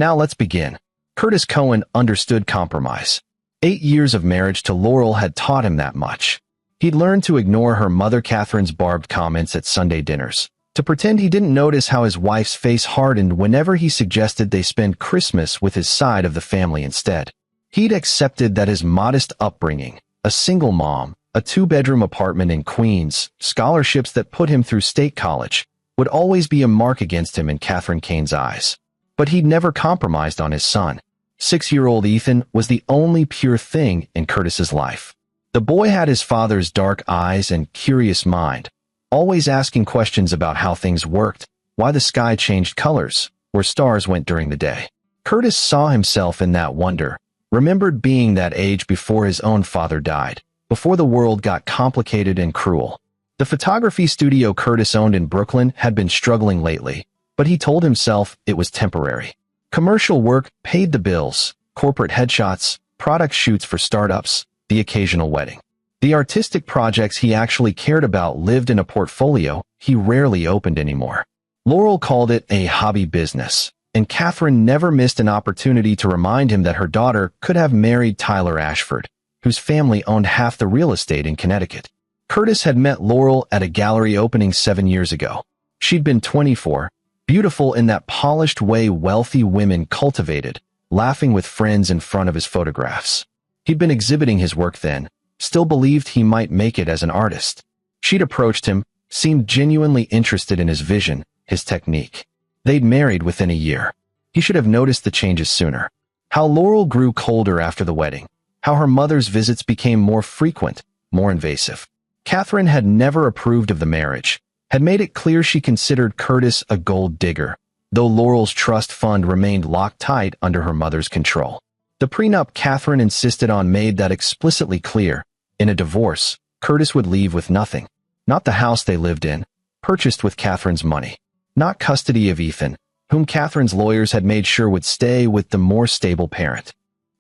Now let's begin. Curtis Cohen understood compromise. 8 years of marriage to Laurel had taught him that much. He'd learned to ignore her mother Catherine's barbed comments at Sunday dinners, to pretend he didn't notice how his wife's face hardened whenever he suggested they spend Christmas with his side of the family instead. He'd accepted that his modest upbringing, a single mom, a 2-bedroom apartment in Queens, scholarships that put him through state college, would always be a mark against him in Catherine Kane's eyes. But he'd never compromised on his son. 6-year-old Ethan was the only pure thing in Curtis's life. The boy had his father's dark eyes and curious mind, always asking questions about how things worked, why the sky changed colors, where stars went during the day. Curtis saw himself in that wonder, remembered being that age before his own father died, before the world got complicated and cruel. The photography studio Curtis owned in Brooklyn had been struggling lately, but he told himself it was temporary. Commercial work paid the bills, corporate headshots, product shoots for startups, the occasional wedding. The artistic projects he actually cared about lived in a portfolio he rarely opened anymore. Laurel called it a hobby business, and Catherine never missed an opportunity to remind him that her daughter could have married Tyler Ashford, whose family owned half the real estate in Connecticut. Curtis had met Laurel at a gallery opening 7 years ago. She'd been 24, beautiful in that polished way wealthy women cultivated, laughing with friends in front of his photographs. He'd been exhibiting his work then, still believed he might make it as an artist. She'd approached him, seemed genuinely interested in his vision, his technique. They'd married within a year. He should have noticed the changes sooner. How Laurel grew colder after the wedding. How her mother's visits became more frequent, more invasive. Catherine had never approved of the marriage, had made it clear she considered Curtis a gold digger, though Laurel's trust fund remained locked tight under her mother's control. The prenup Catherine insisted on made that explicitly clear. In a divorce, Curtis would leave with nothing. Not the house they lived in, purchased with Catherine's money. Not custody of Ethan, whom Catherine's lawyers had made sure would stay with the more stable parent.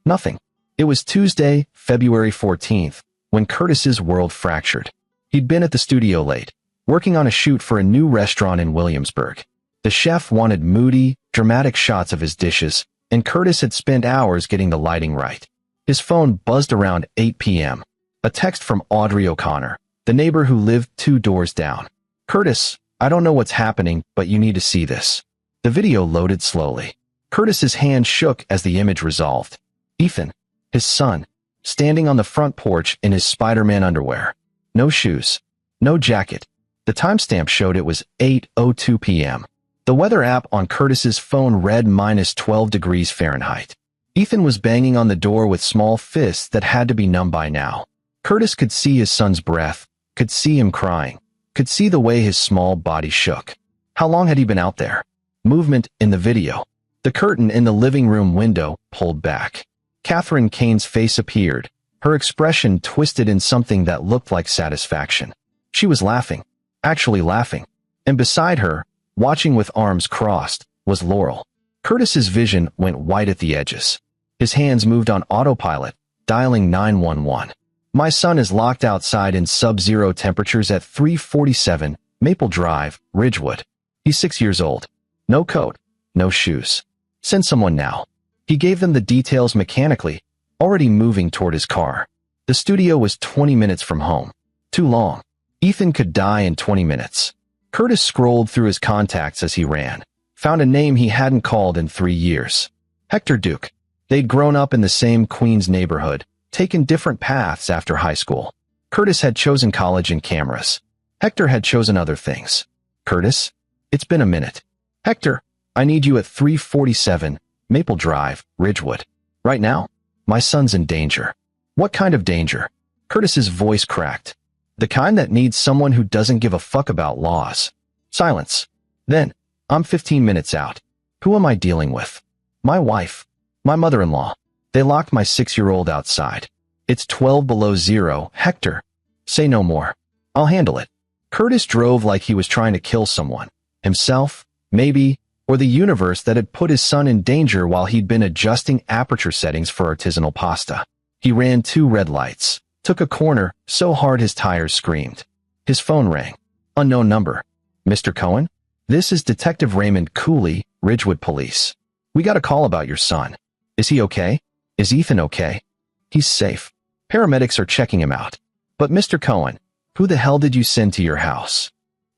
Nothing. It was Tuesday, February 14th, when Curtis's world fractured. He'd been at the studio late, working on a shoot for a new restaurant in Williamsburg. The chef wanted moody, dramatic shots of his dishes, and Curtis had spent hours getting the lighting right. His phone buzzed around 8 p.m. A text from Audrey O'Connor, the neighbor who lived 2 doors down. "Curtis, I don't know what's happening, but you need to see this." The video loaded slowly. Curtis's hand shook as the image resolved. Ethan, his son, standing on the front porch in his Spider-Man underwear. No shoes. No jacket. The timestamp showed it was 8:02 p.m. The weather app on Curtis's phone read -12 degrees Fahrenheit. Ethan was banging on the door with small fists that had to be numb by now. Curtis could see his son's breath, could see him crying, could see the way his small body shook. How long had he been out there? Movement in the video. The curtain in the living room window pulled back. Catherine Kane's face appeared, her expression twisted in something that looked like satisfaction. She was laughing, actually laughing, and beside her, watching with arms crossed, was Laurel. Curtis's vision went white at the edges. His hands moved on autopilot, dialing 911. "My son is locked outside in sub-zero temperatures at 347 Maple Drive, Ridgewood. He's 6 years old. No coat, no shoes. Send someone now." He gave them the details mechanically, already moving toward his car. The studio was 20 minutes from home. Too long. Ethan could die in 20 minutes. Curtis scrolled through his contacts as he ran, found a name he hadn't called in 3 years. Hector Duke. They'd grown up in the same Queens neighborhood, taken different paths after high school. Curtis had chosen college and cameras. Hector had chosen other things. "Curtis, it's been a minute." "Hector, I need you at 347 Maple Drive, Ridgewood. Right now? My son's in danger." "What kind of danger?" Curtis's voice cracked. "The kind that needs someone who doesn't give a fuck about laws." Silence. Then, "I'm 15 minutes out. Who am I dealing with?" "My wife. My mother-in-law. They locked my 6-year-old outside. It's 12 below zero. Hector, say no more. I'll handle it." Curtis drove like he was trying to kill someone. Himself, maybe, or the universe that had put his son in danger while he'd been adjusting aperture settings for artisanal pasta. He ran 2 red lights, took a corner so hard his tires screamed. His phone rang. Unknown number. "Mr. Cohen? This is Detective Raymond Cooley, Ridgewood Police." We got a call about your son. Is he okay? Is Ethan okay? He's safe. Paramedics are checking him out. But Mr. Cohen, who the hell did you send to your house?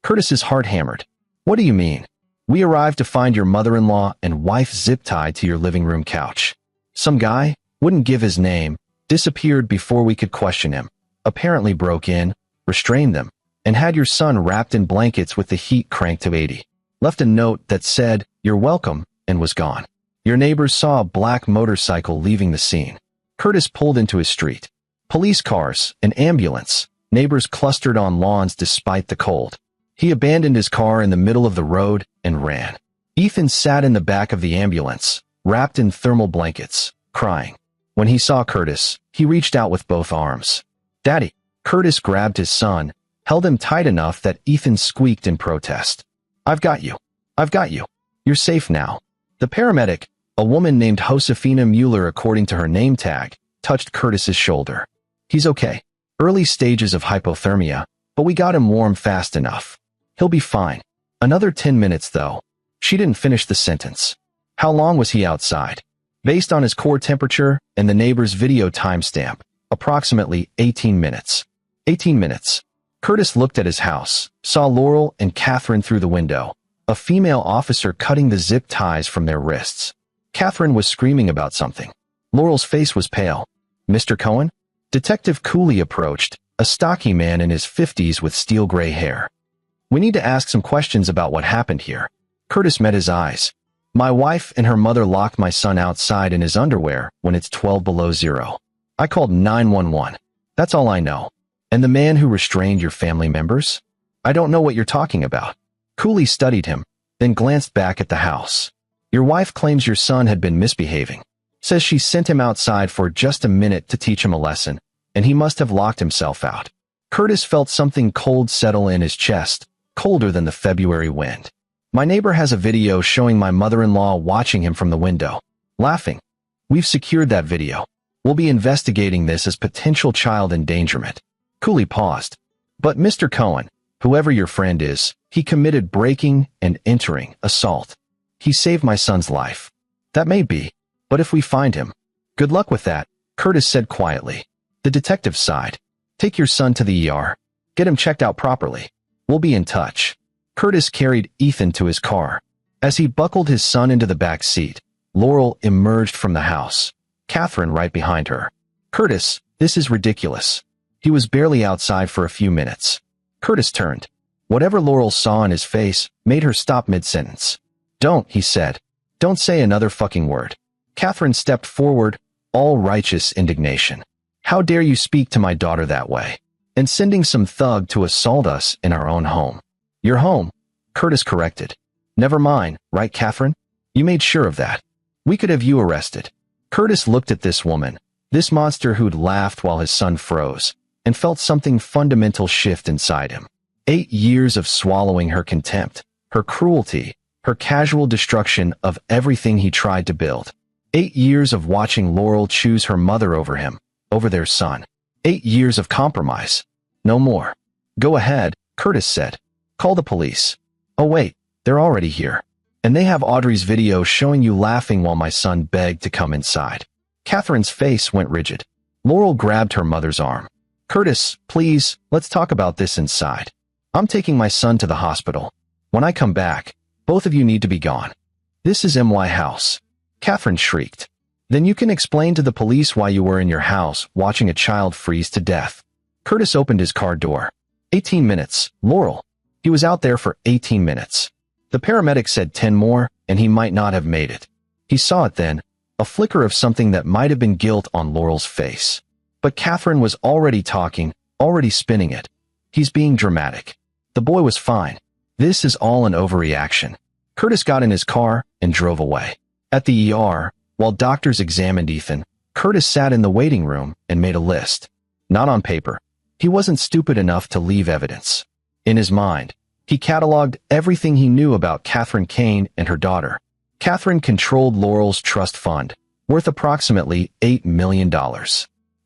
Curtis's heart hammered. What do you mean? We arrived to find your mother-in-law and wife zip-tied to your living room couch. Some guy, wouldn't give his name, disappeared before we could question him, apparently broke in, restrained them, and had your son wrapped in blankets with the heat cranked to 80. Left a note that said, "You're welcome," and was gone. Your neighbors saw a black motorcycle leaving the scene. Curtis pulled into his street. Police cars, an ambulance, neighbors clustered on lawns despite the cold. He abandoned his car in the middle of the road and ran. Ethan sat in the back of the ambulance, wrapped in thermal blankets, crying. When he saw Curtis, he reached out with both arms. "Daddy." Curtis grabbed his son, held him tight enough that Ethan squeaked in protest. "I've got you. I've got you. You're safe now." The paramedic, a woman named Josefina Mueller according to her name tag, touched Curtis's shoulder. "He's okay. Early stages of hypothermia, but we got him warm fast enough. He'll be fine. Another 10 minutes, though." She didn't finish the sentence. How long was he outside? Based on his core temperature and the neighbor's video timestamp, approximately 18 minutes. 18 minutes. Curtis looked at his house, saw Laurel and Catherine through the window, a female officer cutting the zip ties from their wrists. Catherine was screaming about something. Laurel's face was pale. "Mr. Cohen?" Detective Cooley approached, a stocky man in his 50s with steel gray hair. "We need to ask some questions about what happened here." Curtis met his eyes. "My wife and her mother locked my son outside in his underwear when it's 12 below zero. I called 911. That's all I know. And the man who restrained your family members? I don't know what you're talking about." Cooley studied him, then glanced back at the house. "Your wife claims your son had been misbehaving. Says she sent him outside for just a minute to teach him a lesson, and he must have locked himself out." Curtis felt something cold settle in his chest, colder than the February wind. "My neighbor has a video showing my mother-in-law watching him from the window, laughing. We've secured that video. We'll be investigating this as potential child endangerment." Cooley paused. "But Mr. Cohen, whoever your friend is, he committed breaking and entering assault. He saved my son's life." "That may be, but if we find him..." "Good luck with that," Curtis said quietly. The detective sighed. "Take your son to the ER. Get him checked out properly. We'll be in touch." Curtis carried Ethan to his car. As he buckled his son into the back seat, Laurel emerged from the house, Catherine right behind her. "Curtis, this is ridiculous." He was barely outside for a few minutes. Curtis turned. Whatever Laurel saw in his face made her stop mid-sentence. "Don't," he said. "Don't say another fucking word." Catherine stepped forward, all righteous indignation. "How dare you speak to my daughter that way? And sending some thug to assault us in our own home." "Your home," Curtis corrected. "Never mine, right, Catherine? You made sure of that. We could have you arrested." Curtis looked at this woman, this monster who'd laughed while his son froze, and felt something fundamental shift inside him. 8 years of swallowing her contempt, her cruelty, her casual destruction of everything he tried to build. 8 years of watching Laurel choose her mother over him, over their son. 8 years of compromise. No more. "Go ahead," Curtis said. "Call the police." "Oh wait, they're already here. And they have Audrey's video showing you laughing while my son begged to come inside." Catherine's face went rigid. Laurel grabbed her mother's arm. "Curtis, please, let's talk about this inside. I'm taking my son to the hospital. When I come back, both of you need to be gone. This is my house." Catherine shrieked. "Then you can explain to the police why you were in your house watching a child freeze to death." Curtis opened his car door. 18 minutes, Laurel. He was out there for 18 minutes. The paramedic said 10 more, and he might not have made it. He saw it then, a flicker of something that might have been guilt on Laurel's face. But Catherine was already talking, already spinning it. "He's being dramatic. The boy was fine. This is all an overreaction." Curtis got in his car and drove away. At the ER, while doctors examined Ethan, Curtis sat in the waiting room and made a list. Not on paper. He wasn't stupid enough to leave evidence. In his mind, he cataloged everything he knew about Catherine Kane and her daughter. Catherine controlled Laurel's trust fund, worth approximately $8 million.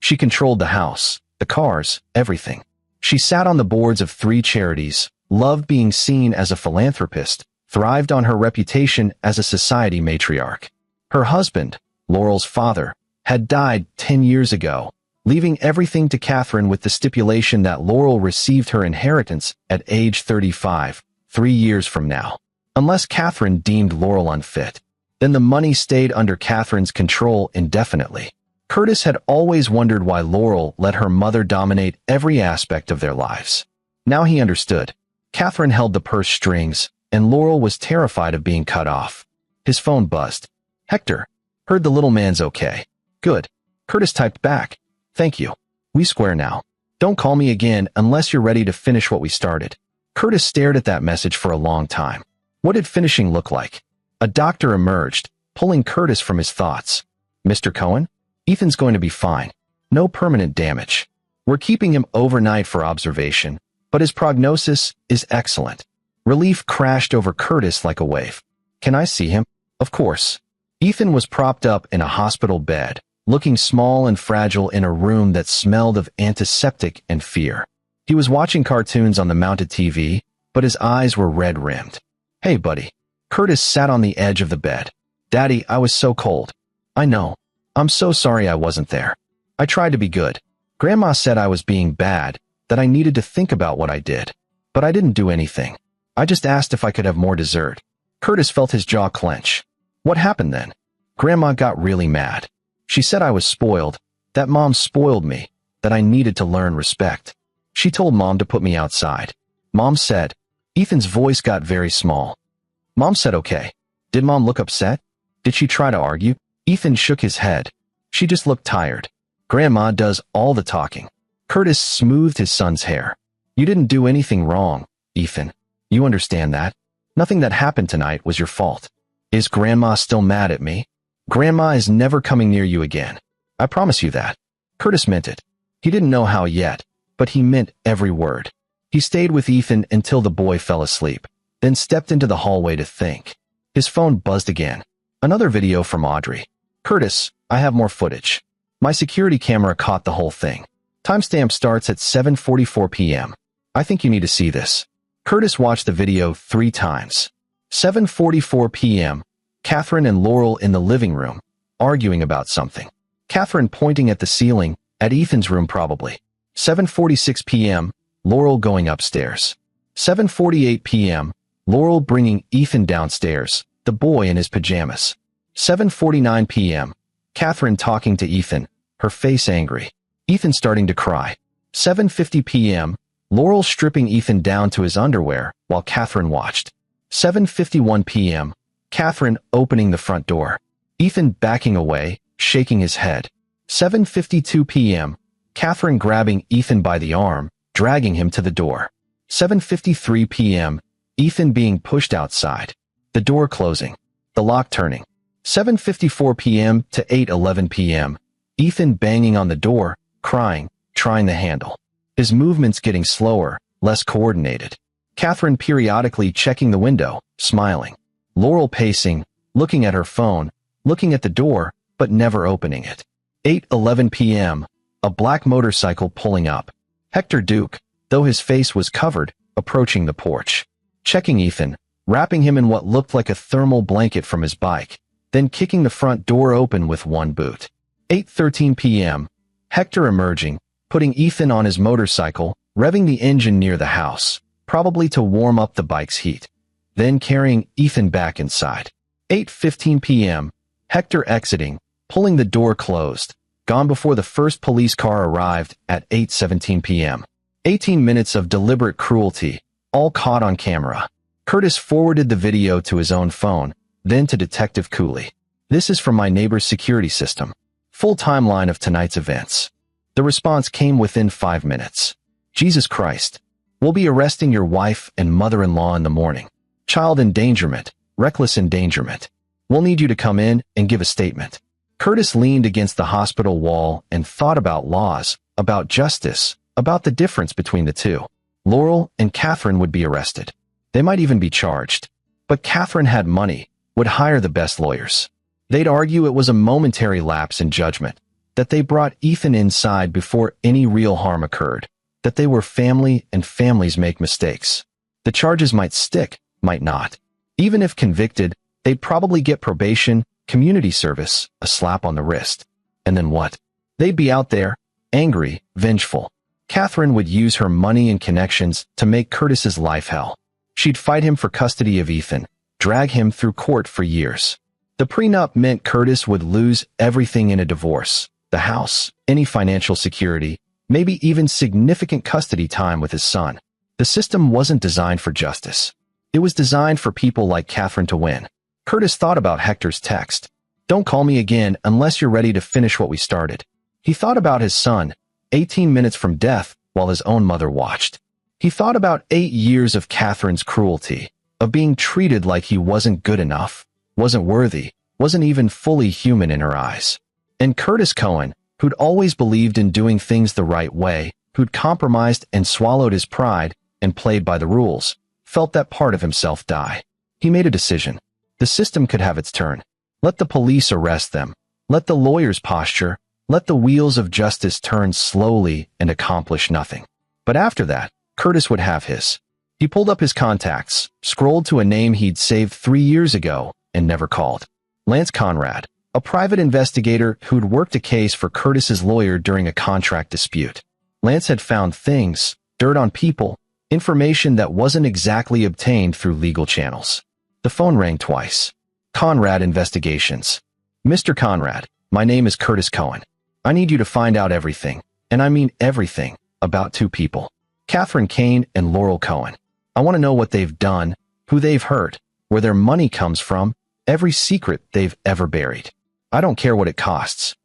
She controlled the house, the cars, everything. She sat on the boards of 3 charities, loved being seen as a philanthropist, thrived on her reputation as a society matriarch. Her husband, Laurel's father, had died 10 years ago, leaving everything to Catherine with the stipulation that Laurel received her inheritance at age 35, 3 years from now. Unless Catherine deemed Laurel unfit, then the money stayed under Catherine's control indefinitely. Curtis had always wondered why Laurel let her mother dominate every aspect of their lives. Now he understood. Catherine held the purse strings, and Laurel was terrified of being cut off. His phone buzzed. "Hector, heard the little man's okay." "Good." Curtis typed back. "Thank you. We square now. Don't call me again unless you're ready to finish what we started." Curtis stared at that message for a long time. What did finishing look like? A doctor emerged, pulling Curtis from his thoughts. "Mr. Cohen? Ethan's going to be fine. No permanent damage. We're keeping him overnight for observation, but his prognosis is excellent." Relief crashed over Curtis like a wave. "Can I see him?" "Of course." Ethan was propped up in a hospital bed, looking small and fragile in a room that smelled of antiseptic and fear. He was watching cartoons on the mounted TV, but his eyes were red-rimmed. "Hey, buddy." Curtis sat on the edge of the bed. "Daddy, I was so cold." "I know. I'm so sorry I wasn't there. I tried to be good. Grandma said I was being bad, that I needed to think about what I did. But I didn't do anything. I just asked if I could have more dessert." Curtis felt his jaw clench. "What happened then?" "Grandma got really mad. She said I was spoiled, that Mom spoiled me, that I needed to learn respect. She told Mom to put me outside. Mom said." Ethan's voice got very small. "Mom said okay. Did Mom look upset? Did she try to argue?" Ethan shook his head. "She just looked tired. Grandma does all the talking." Curtis smoothed his son's hair. "You didn't do anything wrong, Ethan. You understand that? Nothing that happened tonight was your fault. Is Grandma still mad at me?" "Grandma is never coming near you again. I promise you that." Curtis meant it. He didn't know how yet, but he meant every word. He stayed with Ethan until the boy fell asleep, then stepped into the hallway to think. His phone buzzed again. Another video from Audrey. "Curtis, I have more footage. My security camera caught the whole thing. Timestamp starts at 7:44 p.m. I think you need to see this." Curtis watched the video 3 times. 7:44 p.m. Catherine and Laurel in the living room, arguing about something. Catherine pointing at the ceiling, at Ethan's room probably. 7:46 p.m. Laurel going upstairs. 7:48 p.m. Laurel bringing Ethan downstairs, the boy in his pajamas. 7:49 p.m. Catherine talking to Ethan, her face angry. Ethan starting to cry. 7:50 p.m. Laurel stripping Ethan down to his underwear while Catherine watched. 7:51 p.m. Catherine opening the front door. Ethan backing away, shaking his head. 7:52 p.m. Catherine grabbing Ethan by the arm, dragging him to the door. 7:53 p.m. Ethan being pushed outside. The door closing. The lock turning. 7:54 p.m. to 8:11 p.m. Ethan banging on the door, crying, trying the handle. His movements getting slower, less coordinated. Catherine periodically checking the window, smiling. Laurel pacing, looking at her phone, looking at the door, but never opening it. 8:11 p.m. A black motorcycle pulling up. Hector Duke, though his face was covered, approaching the porch. Checking Ethan, wrapping him in what looked like a thermal blanket from his bike, then kicking the front door open with one boot. 8:13 p.m. Hector emerging, putting Ethan on his motorcycle, revving the engine near the house, probably to warm up the bike's heat, then carrying Ethan back inside. 8:15 p.m. Hector exiting, pulling the door closed, gone before the first police car arrived at 8:17 p.m. 18 minutes of deliberate cruelty, all caught on camera. Curtis forwarded the video to his own phone, then to Detective Cooley. "This is from my neighbor's security system. Full timeline of tonight's events." The response came within 5 minutes. "Jesus Christ. We'll be arresting your wife and mother-in-law in the morning. Child endangerment, reckless endangerment. We'll need you to come in and give a statement." Curtis leaned against the hospital wall and thought about laws, about justice, about the difference between the two. Laurel and Catherine would be arrested. They might even be charged. But Catherine had money, would hire the best lawyers. They'd argue it was a momentary lapse in judgment, that they brought Ethan inside before any real harm occurred, that they were family and families make mistakes. The charges might stick, might not. Even if convicted, they'd probably get probation, community service, a slap on the wrist. And then what? They'd be out there, angry, vengeful. Catherine would use her money and connections to make Curtis's life hell. She'd fight him for custody of Ethan, drag him through court for years. The prenup meant Curtis would lose everything in a divorce: the house, any financial security, maybe even significant custody time with his son. The system wasn't designed for justice. It was designed for people like Catherine to win. Curtis thought about Hector's text. "Don't call me again unless you're ready to finish what we started." He thought about his son, 18 minutes from death, while his own mother watched. He thought about 8 years of Catherine's cruelty, of being treated like he wasn't good enough, wasn't worthy, wasn't even fully human in her eyes. And Curtis Cohen, who'd always believed in doing things the right way, who'd compromised and swallowed his pride and played by the rules, felt that part of himself die. He made a decision. The system could have its turn. Let the police arrest them. Let the lawyers posture. Let the wheels of justice turn slowly and accomplish nothing. But after that, Curtis would have his. He pulled up his contacts, scrolled to a name he'd saved 3 years ago and never called. Lance Conrad, a private investigator who'd worked a case for Curtis's lawyer during a contract dispute. Lance had found things, dirt on people, information that wasn't exactly obtained through legal channels. The phone rang twice. Conrad Investigations. "Mr. Conrad, my name is Curtis Cohen. I need you to find out everything, and I mean everything, about 2 people. Catherine Kane and Laurel Cohen. I want to know what they've done, who they've hurt, where their money comes from, every secret they've ever buried. I don't care what it costs."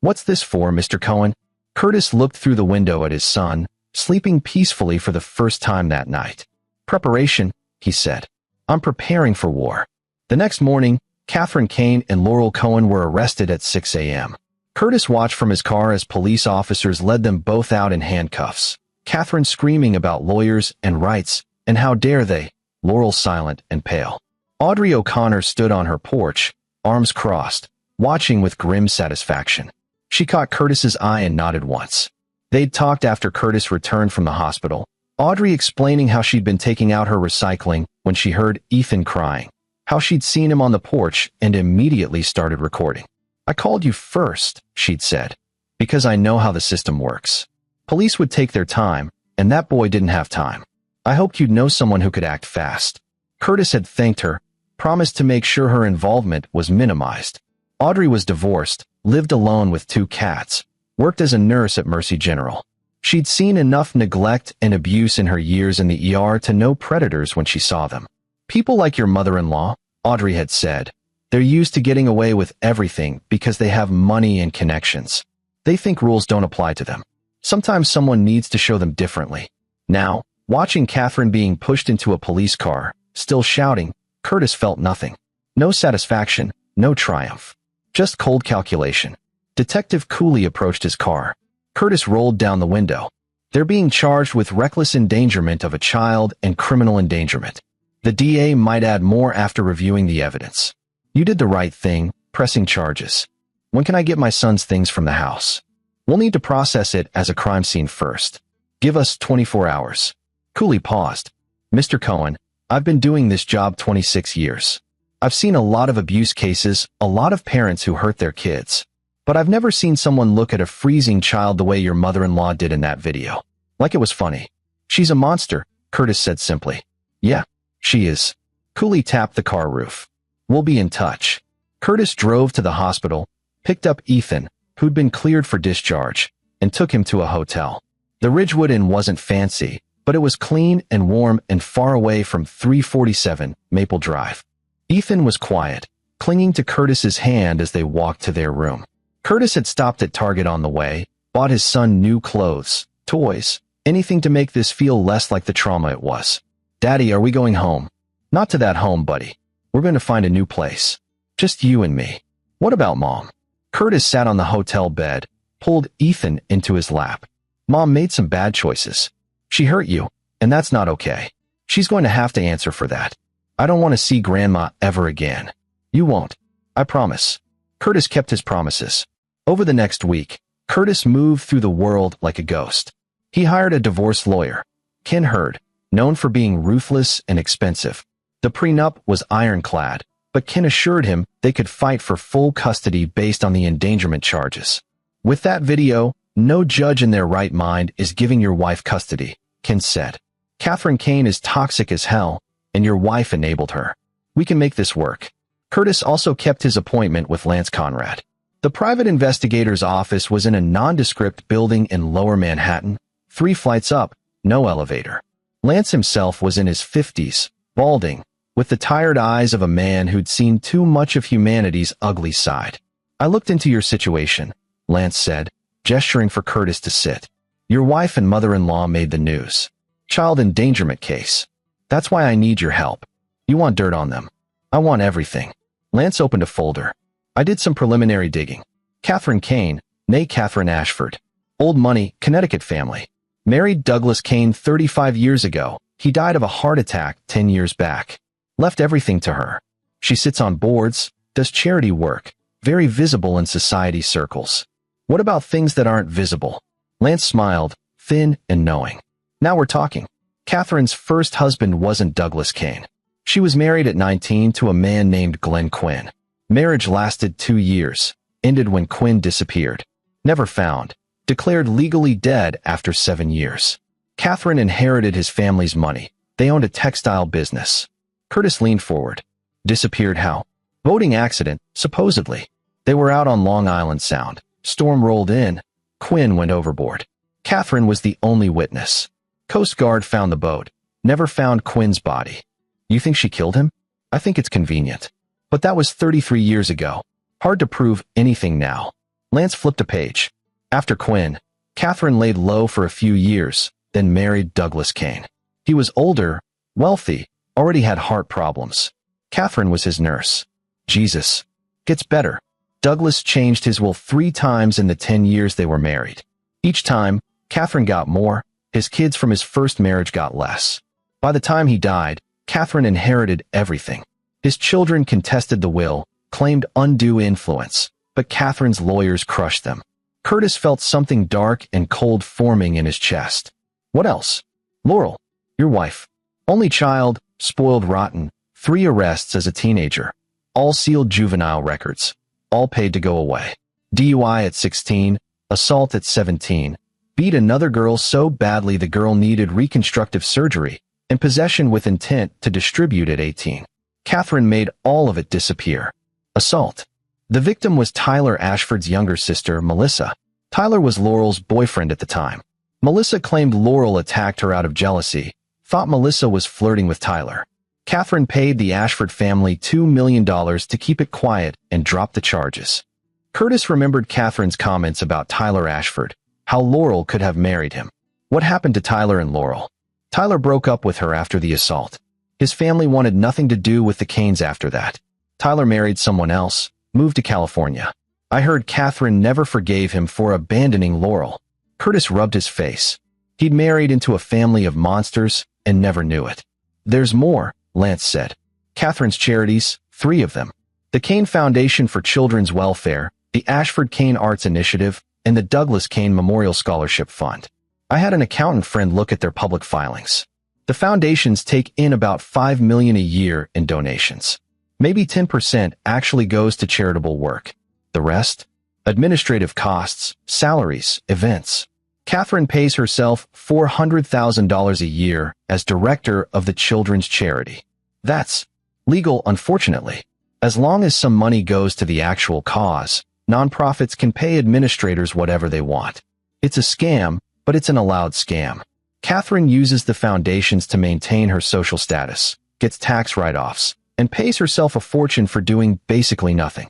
"What's this for, Mr. Cohen?" Curtis looked through the window at his son, sleeping peacefully for the first time that night. "Preparation," he said. "I'm preparing for war." The next morning, Catherine Kane and Laurel Cohen were arrested at 6 a.m. Curtis watched from his car as police officers led them both out in handcuffs. Catherine screaming about lawyers and rights, and how dare they, Laurel silent and pale. Audrey O'Connor stood on her porch, arms crossed, watching with grim satisfaction. She caught Curtis's eye and nodded once. They'd talked after Curtis returned from the hospital, Audrey explaining how she'd been taking out her recycling when she heard Ethan crying, how she'd seen him on the porch and immediately started recording. "I called you first," she'd said, "because I know how the system works. Police would take their time, and that boy didn't have time. I hoped you'd know someone who could act fast." Curtis had thanked her, promised to make sure her involvement was minimized. Audrey was divorced, lived alone with 2 cats, worked as a nurse at Mercy General. She'd seen enough neglect and abuse in her years in the ER to know predators when she saw them. "People like your mother-in-law," Audrey had said, "they're used to getting away with everything because they have money and connections. They think rules don't apply to them. Sometimes someone needs to show them differently." Now, watching Catherine being pushed into a police car, still shouting, Curtis felt nothing. No satisfaction, no triumph. Just cold calculation. Detective Cooley approached his car. Curtis rolled down the window. "They're being charged with reckless endangerment of a child and criminal endangerment. The DA might add more after reviewing the evidence. You did the right thing, pressing charges. When can I get my son's things from the house? We'll need to process it as a crime scene first. Give us 24 hours. Cooley paused. "Mr. Cohen, I've been doing this job 26 years. I've seen a lot of abuse cases, a lot of parents who hurt their kids. But I've never seen someone look at a freezing child the way your mother-in-law did in that video. Like it was funny." "She's a monster," Curtis said simply. "Yeah, she is." Cooley tapped the car roof. "We'll be in touch." Curtis drove to the hospital, picked up Ethan, who'd been cleared for discharge, and took him to a hotel. The Ridgewood Inn wasn't fancy, but it was clean and warm and far away from 347 Maple Drive. Ethan was quiet, clinging to Curtis's hand as they walked to their room. Curtis had stopped at Target on the way, bought his son new clothes, toys, anything to make this feel less like the trauma it was. "Daddy, are we going home?" "Not to that home, buddy. We're going to find a new place. Just you and me." "What about Mom?" Curtis sat on the hotel bed, pulled Ethan into his lap. "Mom made some bad choices. She hurt you, and that's not okay. She's going to have to answer for that. I don't want to see Grandma ever again." "You won't. I promise." Curtis kept his promises. Over the next week, Curtis moved through the world like a ghost. He hired a divorce lawyer, Ken Hurd, known for being ruthless and expensive. The prenup was ironclad. but Ken assured him they could fight for full custody based on the endangerment charges. With that video, no judge in their right mind is giving your wife custody, Ken said. Catherine Kane is toxic as hell, and your wife enabled her. We can make this work. Curtis also kept his appointment with Lance Conrad. The private investigator's office was in a nondescript building in Lower Manhattan, 3 flights up, no elevator. Lance himself was in his 50s, balding, with the tired eyes of a man who'd seen too much of humanity's ugly side. I looked into your situation, Lance said, gesturing for Curtis to sit. Your wife and mother-in-law made the news. Child endangerment case. That's why I need your help. You want dirt on them. I want everything. Lance opened a folder. I did some preliminary digging. Catherine Kane, née Catherine Ashford. Old money, Connecticut family. Married Douglas Kane 35 years ago. He died of a heart attack 10 years back. Left everything to her. She sits on boards, does charity work, very visible in society circles. What about things that aren't visible? Lance smiled, thin and knowing. Now we're talking. Catherine's first husband wasn't Douglas Kane. She was married at 19 to a man named Glenn Quinn. Marriage lasted 2 years, ended when Quinn disappeared. Never found. Declared legally dead after 7 years. Catherine inherited his family's money. They owned a textile business. Curtis leaned forward. Disappeared how? Boating accident, supposedly. They were out on Long Island Sound. Storm rolled in. Quinn went overboard. Catherine was the only witness. Coast Guard found the boat. Never found Quinn's body. You think she killed him? I think it's convenient. But that was 33 years ago. Hard to prove anything now. Lance flipped a page. After Quinn, Catherine laid low for a few years, then married Douglas Kane. He was older, wealthy, already had heart problems. Catherine was his nurse. Jesus. Gets better. Douglas changed his will 3 times in the 10 years they were married. Each time, Catherine got more, his kids from his first marriage got less. By the time he died, Catherine inherited everything. His children contested the will, claimed undue influence, but Catherine's lawyers crushed them. Curtis felt something dark and cold forming in his chest. What else? Laurel, your wife. Only child, spoiled rotten, 3 arrests as a teenager. All sealed juvenile records. All paid to go away. DUI at 16, assault at 17. Beat another girl so badly the girl needed reconstructive surgery, and possession with intent to distribute at 18. Catherine made all of it disappear. Assault. The victim was Tyler Ashford's younger sister, Melissa. Tyler was Laurel's boyfriend at the time. Melissa claimed Laurel attacked her out of jealousy, thought Melissa was flirting with Tyler. Catherine paid the Ashford family $2 million to keep it quiet and dropped the charges. Curtis remembered Catherine's comments about Tyler Ashford, how Laurel could have married him. What happened to Tyler and Laurel? Tyler broke up with her after the assault. His family wanted nothing to do with the Kanes after that. Tyler married someone else, moved to California. I heard Catherine never forgave him for abandoning Laurel. Curtis rubbed his face. He'd married into a family of monsters and never knew it. There's more, Lance said. Catherine's charities, 3 of them. The Kane Foundation for Children's Welfare, the Ashford Kane Arts Initiative, and the Douglas Kane Memorial Scholarship Fund. I had an accountant friend look at their public filings. The foundations take in about $5 million a year in donations. Maybe 10% actually goes to charitable work. The rest? Administrative costs, salaries, events. Catherine pays herself $400,000 a year as director of the children's charity. That's legal, unfortunately. As long as some money goes to the actual cause, nonprofits can pay administrators whatever they want. It's a scam, but it's an allowed scam. Catherine uses the foundations to maintain her social status, gets tax write-offs, and pays herself a fortune for doing basically nothing.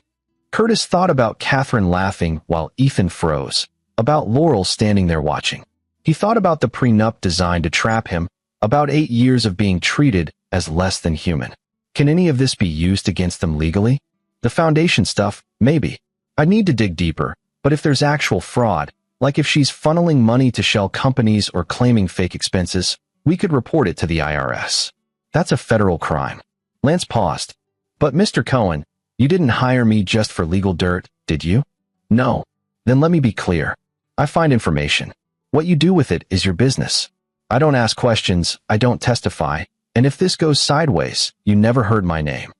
Curtis thought about Catherine laughing while Ethan froze, about Laurel standing there watching. He thought about the prenup designed to trap him, about 8 years of being treated as less than human. Can any of this be used against them legally? The foundation stuff, maybe. I'd need to dig deeper, but if there's actual fraud, like if she's funneling money to shell companies or claiming fake expenses, we could report it to the IRS. That's a federal crime. Lance paused. But Mr. Cohen, you didn't hire me just for legal dirt, did you? No. Then let me be clear. I find information. What you do with it is your business. I don't ask questions, I don't testify, and if this goes sideways, you never heard my name.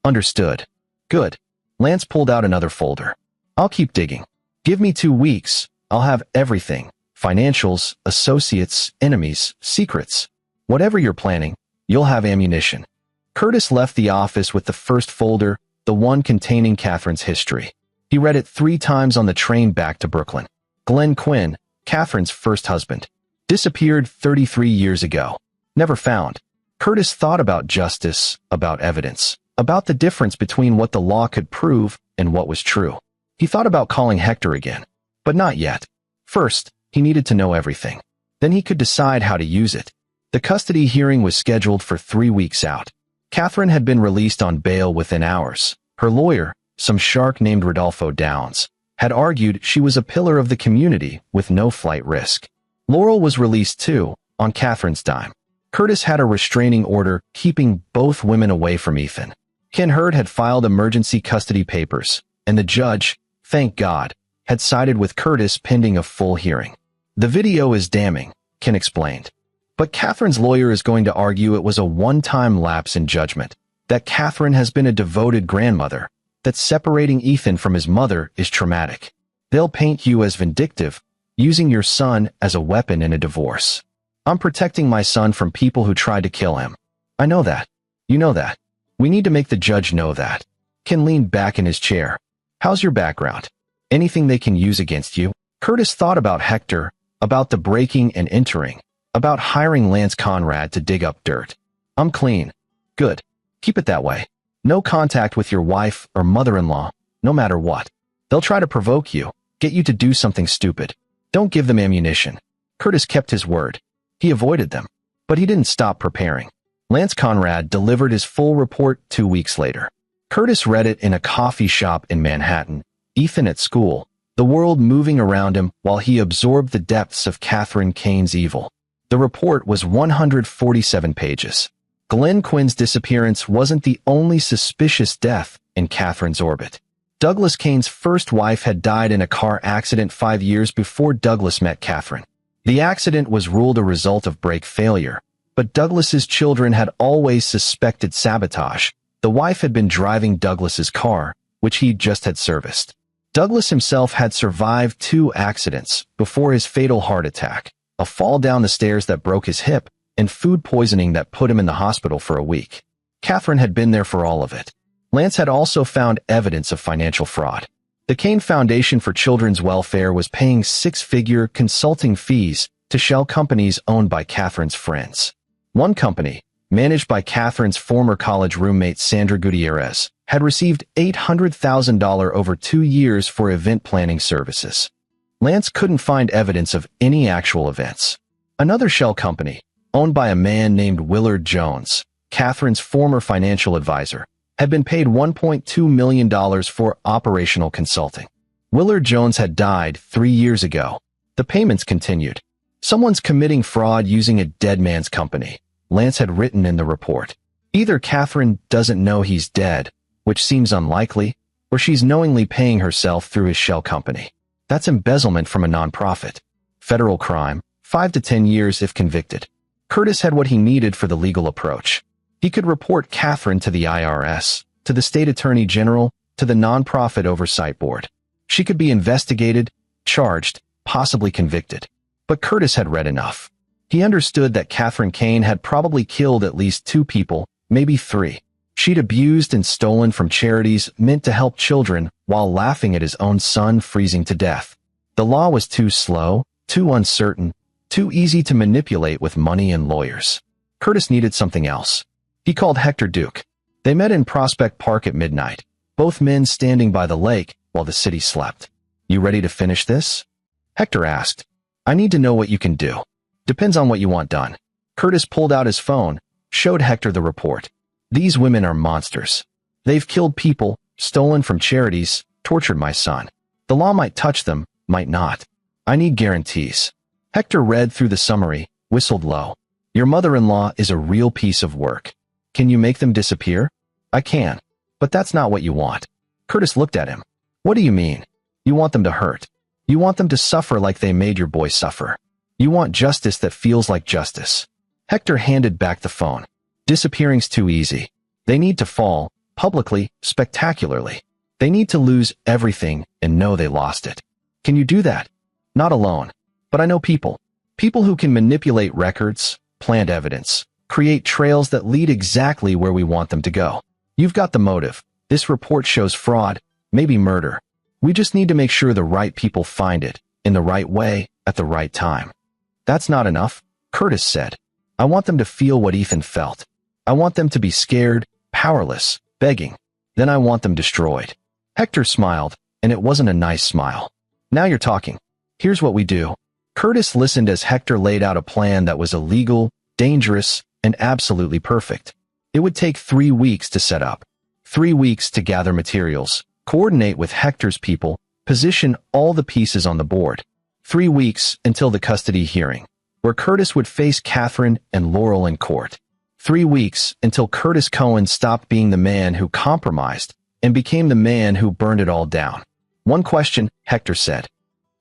Understood. Good. Lance pulled out another folder. I'll keep digging. Give me 2 weeks. I'll have everything. Financials, associates, enemies, secrets. Whatever you're planning, you'll have ammunition. Curtis left the office with the first folder, the one containing Catherine's history. He read it 3 times on the train back to Brooklyn. Glenn Quinn, Catherine's first husband. Disappeared 33 years ago. Never found. Curtis thought about justice, about evidence, about the difference between what the law could prove and what was true. He thought about calling Hector again, but not yet. First, he needed to know everything. Then he could decide how to use it. The custody hearing was scheduled for 3 weeks out. Catherine had been released on bail within hours. Her lawyer, some shark named Rodolfo Downs, had argued she was a pillar of the community with no flight risk. Laurel was released too, on Catherine's dime. Curtis had a restraining order keeping both women away from Ethan. Ken Hurd had filed emergency custody papers, and the judge, thank God, had sided with Curtis pending a full hearing. The video is damning, Ken explained. But Catherine's lawyer is going to argue it was a one-time lapse in judgment, that Catherine has been a devoted grandmother, that separating Ethan from his mother is traumatic. They'll paint you as vindictive, using your son as a weapon in a divorce. I'm protecting my son from people who tried to kill him. I know that. You know that. We need to make the judge know that. Ken leaned back in his chair. How's your background? Anything they can use against you? Curtis thought about Hector, about the breaking and entering, about hiring Lance Conrad to dig up dirt. I'm clean. Good. Keep it that way. No contact with your wife or mother-in-law, no matter what. They'll try to provoke you, get you to do something stupid. Don't give them ammunition. Curtis kept his word. He avoided them, but he didn't stop preparing. Lance Conrad delivered his full report 2 weeks later. Curtis read it in a coffee shop in Manhattan, Ethan at school, the world moving around him while he absorbed the depths of Catherine Kane's evil. The report was 147 pages. Glenn Quinn's disappearance wasn't the only suspicious death in Catherine's orbit. Douglas Kane's first wife had died in a car accident 5 years before Douglas met Catherine. The accident was ruled a result of brake failure, but Douglas's children had always suspected sabotage. The wife had been driving Douglas's car, which he just had serviced. Douglas himself had survived 2 accidents before his fatal heart attack, a fall down the stairs that broke his hip, and food poisoning that put him in the hospital for a week. Catherine had been there for all of it. Lance had also found evidence of financial fraud. The Kane Foundation for Children's Welfare was paying 6-figure consulting fees to shell companies owned by Catherine's friends. One company, managed by Catherine's former college roommate Sandra Gutierrez, had received $800,000 over 2 years for event planning services. Lance couldn't find evidence of any actual events. Another shell company, owned by a man named Willard Jones, Catherine's former financial advisor, had been paid $1.2 million for operational consulting. Willard Jones had died 3 years ago. The payments continued. Someone's committing fraud using a dead man's company, Lance had written in the report. Either Catherine doesn't know he's dead, which seems unlikely, or she's knowingly paying herself through his shell company. That's embezzlement from a nonprofit. Federal crime, 5 to 10 years if convicted. Curtis had what he needed for the legal approach. He could report Catherine to the IRS, to the state attorney general, to the nonprofit oversight board. She could be investigated, charged, possibly convicted. But Curtis had read enough. He understood that Catherine Kane had probably killed at least 2 people, maybe 3. She'd abused and stolen from charities meant to help children while laughing at his own son freezing to death. The law was too slow, too uncertain, too easy to manipulate with money and lawyers. Curtis needed something else. He called Hector Duke. They met in Prospect Park at midnight, both men standing by the lake while the city slept. You ready to finish this? Hector asked. I need to know what you can do. Depends on what you want done. Curtis pulled out his phone, showed Hector the report. These women are monsters. They've killed people, stolen from charities, tortured my son. The law might touch them, might not. I need guarantees. Hector read through the summary, whistled low. Your mother-in-law is a real piece of work. Can you make them disappear? I can. But that's not what you want. Curtis looked at him. What do you mean? You want them to hurt. You want them to suffer like they made your boy suffer. You want justice that feels like justice. Hector handed back the phone. Disappearing's too easy. They need to fall, publicly, spectacularly. They need to lose everything and know they lost it. Can you do that? Not alone. But I know people. People who can manipulate records, plant evidence, create trails that lead exactly where we want them to go. You've got the motive. This report shows fraud, maybe murder. We just need to make sure the right people find it, in the right way, at the right time. That's not enough, Curtis said. I want them to feel what Ethan felt. I want them to be scared, powerless, begging. Then I want them destroyed. Hector smiled, and it wasn't a nice smile. Now you're talking. Here's what we do. Curtis listened as Hector laid out a plan that was illegal, dangerous, and absolutely perfect. It would take 3 weeks to set up. 3 weeks to gather materials, coordinate with Hector's people, position all the pieces on the board. 3 weeks until the custody hearing, where Curtis would face Catherine and Laurel in court. 3 weeks until Curtis Cohen stopped being the man who compromised and became the man who burned it all down. One question, Hector said.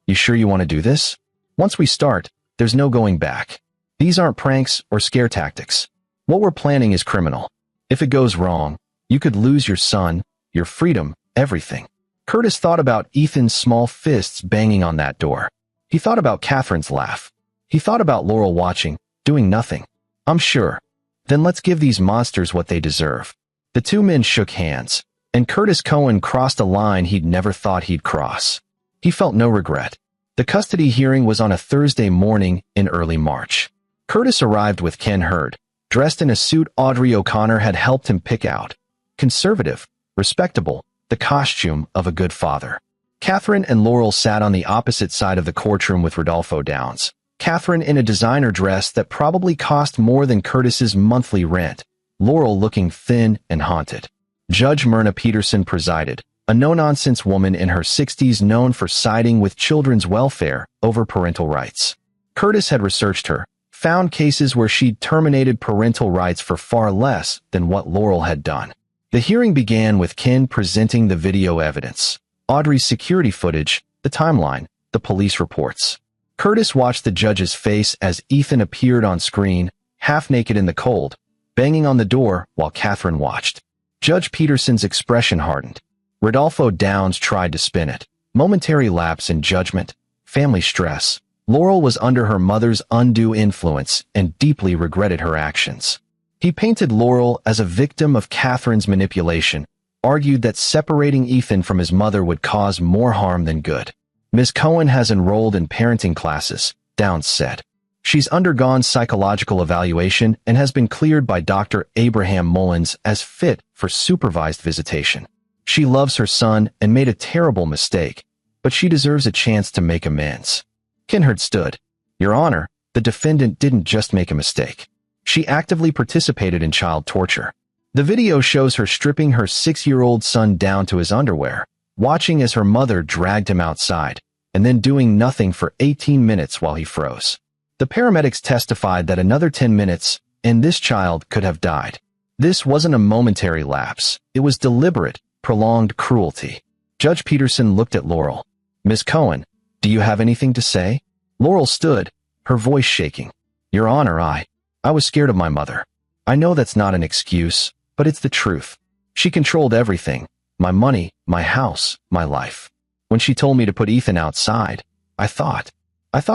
You sure you want to do this? Once we start, there's no going back. These aren't pranks or scare tactics. What we're planning is criminal. If it goes wrong, you could lose your son, your freedom, everything. Curtis thought about Ethan's small fists banging on that door. He thought about Catherine's laugh. He thought about Laurel watching, doing nothing. I'm sure. Then let's give these monsters what they deserve. The two men shook hands, and Curtis Cohen crossed a line he'd never thought he'd cross. He felt no regret. The custody hearing was on a Thursday morning in early March. Curtis arrived with Ken Hurd, dressed in a suit Audrey O'Connor had helped him pick out. Conservative, respectable, the costume of a good father. Catherine and Laurel sat on the opposite side of the courtroom with Rodolfo Downs. Catherine in a designer dress that probably cost more than Curtis's monthly rent. Laurel looking thin and haunted. Judge Myrna Peterson presided, a no-nonsense woman in her 60s known for siding with children's welfare over parental rights. Curtis had researched her, found cases where she'd terminated parental rights for far less than what Laurel had done. The hearing began with Ken presenting the video evidence, Audrey's security footage, the timeline, the police reports. Curtis watched the judge's face as Ethan appeared on screen, half naked in the cold, banging on the door while Catherine watched. Judge Peterson's expression hardened. Rodolfo Downs tried to spin it. Momentary lapse in judgment, family stress. Laurel was under her mother's undue influence and deeply regretted her actions. He painted Laurel as a victim of Catherine's manipulation, argued that separating Ethan from his mother would cause more harm than good. Ms. Cohen has enrolled in parenting classes, Downs said. She's undergone psychological evaluation and has been cleared by Dr. Abraham Mullins as fit for supervised visitation. She loves her son and made a terrible mistake, but she deserves a chance to make amends. Kinhard stood. Your Honor, the defendant didn't just make a mistake. She actively participated in child torture. The video shows her stripping her 6-year-old son down to his underwear, watching as her mother dragged him outside, and then doing nothing for 18 minutes while he froze. The paramedics testified that another 10 minutes, and this child could have died. This wasn't a momentary lapse. It was deliberate, prolonged cruelty. Judge Peterson looked at Laurel. Ms. Cohen, do you have anything to say? Laurel stood, her voice shaking. Your Honor, I was scared of my mother. I know that's not an excuse, but it's the truth. She controlled everything. My money, my house, my life. When she told me to put Ethan outside, I thought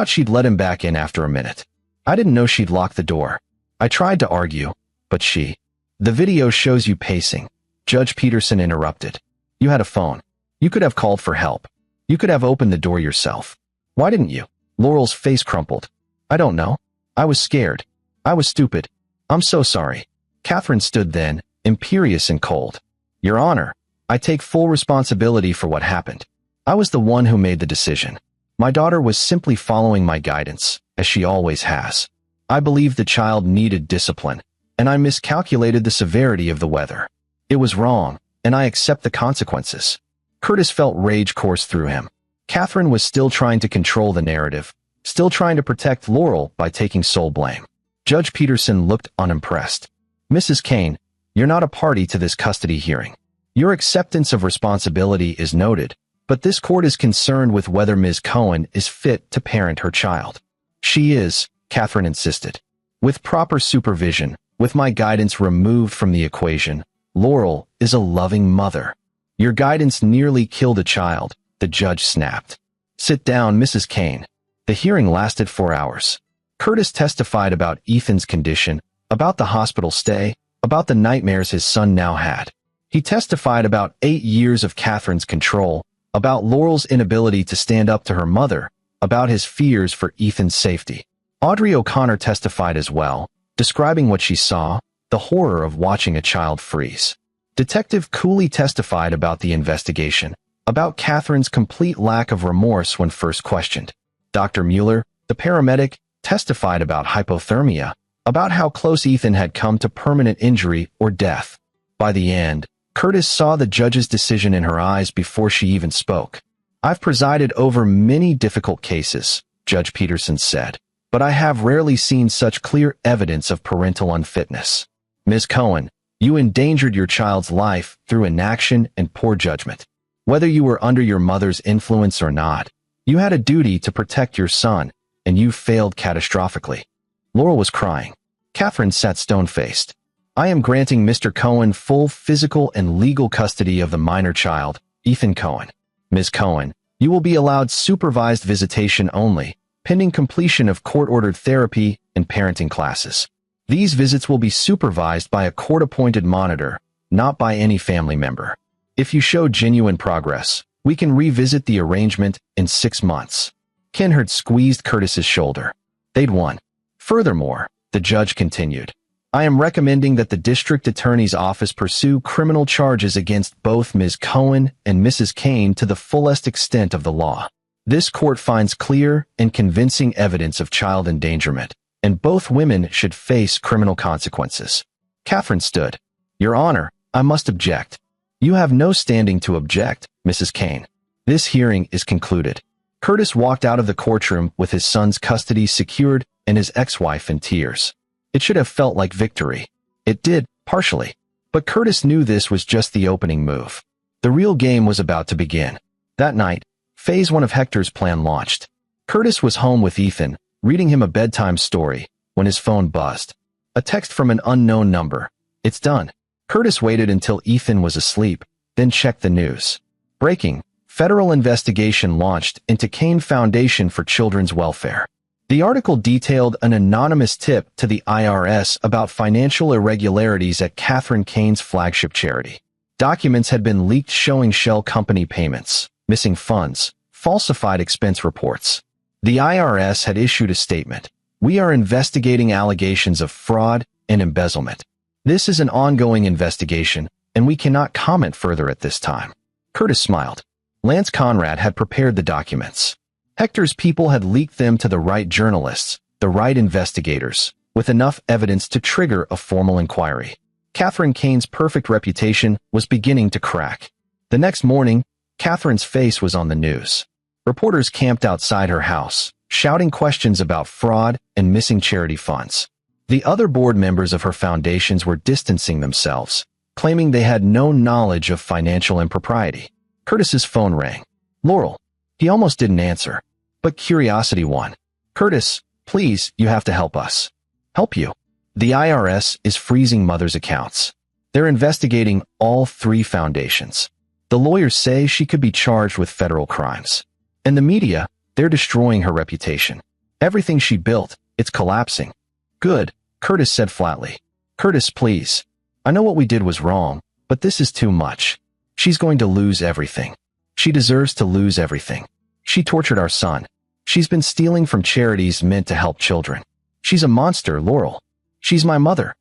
she'd let him back in after a minute. I didn't know she'd lock the door. I tried to argue, but she. The video shows you pacing. Judge Peterson interrupted. You had a phone. You could have called for help. You could have opened the door yourself. Why didn't you? Laurel's face crumpled. I don't know. I was scared. I was stupid. I'm so sorry. Catherine stood then, imperious and cold. Your Honor, I take full responsibility for what happened. I was the one who made the decision. My daughter was simply following my guidance, as she always has. I believed the child needed discipline, and I miscalculated the severity of the weather. It was wrong, and I accept the consequences. Curtis felt rage course through him. Catherine was still trying to control the narrative, still trying to protect Laurel by taking sole blame. Judge Peterson looked unimpressed. Mrs. Kane, you're not a party to this custody hearing. Your acceptance of responsibility is noted, but this court is concerned with whether Ms. Cohen is fit to parent her child. She is, Catherine insisted. With proper supervision, with my guidance removed from the equation, Laurel is a loving mother. Your guidance nearly killed a child, the judge snapped. Sit down, Mrs. Kane. The hearing lasted 4 hours. Curtis testified about Ethan's condition, about the hospital stay, about the nightmares his son now had. He testified about 8 years of Catherine's control, about Laurel's inability to stand up to her mother, about his fears for Ethan's safety. Audrey O'Connor testified as well, describing what she saw, the horror of watching a child freeze. Detective Cooley testified about the investigation, about Catherine's complete lack of remorse when first questioned. Dr. Mueller, the paramedic, testified about hypothermia, about how close Ethan had come to permanent injury or death. By the end, Curtis saw the judge's decision in her eyes before she even spoke. I've presided over many difficult cases, Judge Peterson said, but I have rarely seen such clear evidence of parental unfitness. Ms. Cohen, you endangered your child's life through inaction and poor judgment. Whether you were under your mother's influence or not, you had a duty to protect your son, and you failed catastrophically. Laurel was crying. Catherine sat stone-faced. I am granting Mr. Cohen full physical and legal custody of the minor child, Ethan Cohen. Ms. Cohen, you will be allowed supervised visitation only, pending completion of court-ordered therapy and parenting classes. These visits will be supervised by a court-appointed monitor, not by any family member. If you show genuine progress, we can revisit the arrangement in 6 months. Kinhard squeezed Curtis's shoulder. They'd won. Furthermore, the judge continued, I am recommending that the district attorney's office pursue criminal charges against both Ms. Cohen and Mrs. Kane to the fullest extent of the law. This court finds clear and convincing evidence of child endangerment, and both women should face criminal consequences. Catherine stood. Your Honor, I must object. You have no standing to object, Mrs. Kane. This hearing is concluded. Curtis walked out of the courtroom with his son's custody secured and his ex-wife in tears. It should have felt like victory. It did, partially. But Curtis knew this was just the opening move. The real game was about to begin. That night, Phase 1 of Hector's plan launched. Curtis was home with Ethan, reading him a bedtime story, when his phone buzzed. A text from an unknown number. It's done. Curtis waited until Ethan was asleep, then checked the news. Breaking. Federal investigation launched into Kane Foundation for Children's Welfare. The article detailed an anonymous tip to the IRS about financial irregularities at Catherine Kane's flagship charity. Documents had been leaked showing shell company payments, missing funds, falsified expense reports. The IRS had issued a statement. We are investigating allegations of fraud and embezzlement. This is an ongoing investigation, and we cannot comment further at this time. Curtis smiled. Lance Conrad had prepared the documents. Hector's people had leaked them to the right journalists, the right investigators, with enough evidence to trigger a formal inquiry. Catherine Kane's perfect reputation was beginning to crack. The next morning, Catherine's face was on the news. Reporters camped outside her house, shouting questions about fraud and missing charity funds. The other board members of her foundations were distancing themselves, claiming they had no knowledge of financial impropriety. Curtis's phone rang. Laurel. He almost didn't answer, but curiosity won. Curtis, please, you have to help us. Help you. The IRS is freezing Mother's accounts. They're investigating all 3 foundations. The lawyers say she could be charged with federal crimes. And the media, they're destroying her reputation. Everything she built, it's collapsing. Good, Curtis said flatly. Curtis, please. I know what we did was wrong, but this is too much. She's going to lose everything. She deserves to lose everything. She tortured our son. She's been stealing from charities meant to help children. She's a monster, Laurel. She's my mother.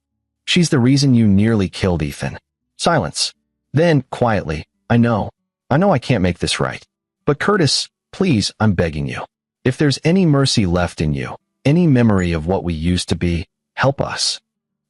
She's the reason you nearly killed Ethan. Silence. Then, quietly, I know I can't make this right. But Curtis, please, I'm begging you. If there's any mercy left in you, any memory of what we used to be, help us.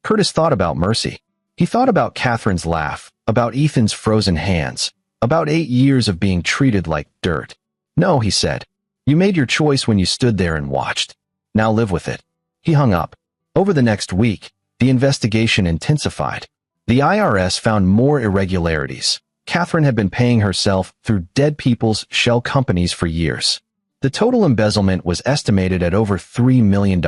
Curtis thought about mercy. He thought about Catherine's laugh, about Ethan's frozen hands, about 8 years of being treated like dirt. No, he said. You made your choice when you stood there and watched. Now live with it. He hung up. Over the next week, the investigation intensified. The IRS found more irregularities. Catherine had been paying herself through dead people's shell companies for years. The total embezzlement was estimated at over $3 million.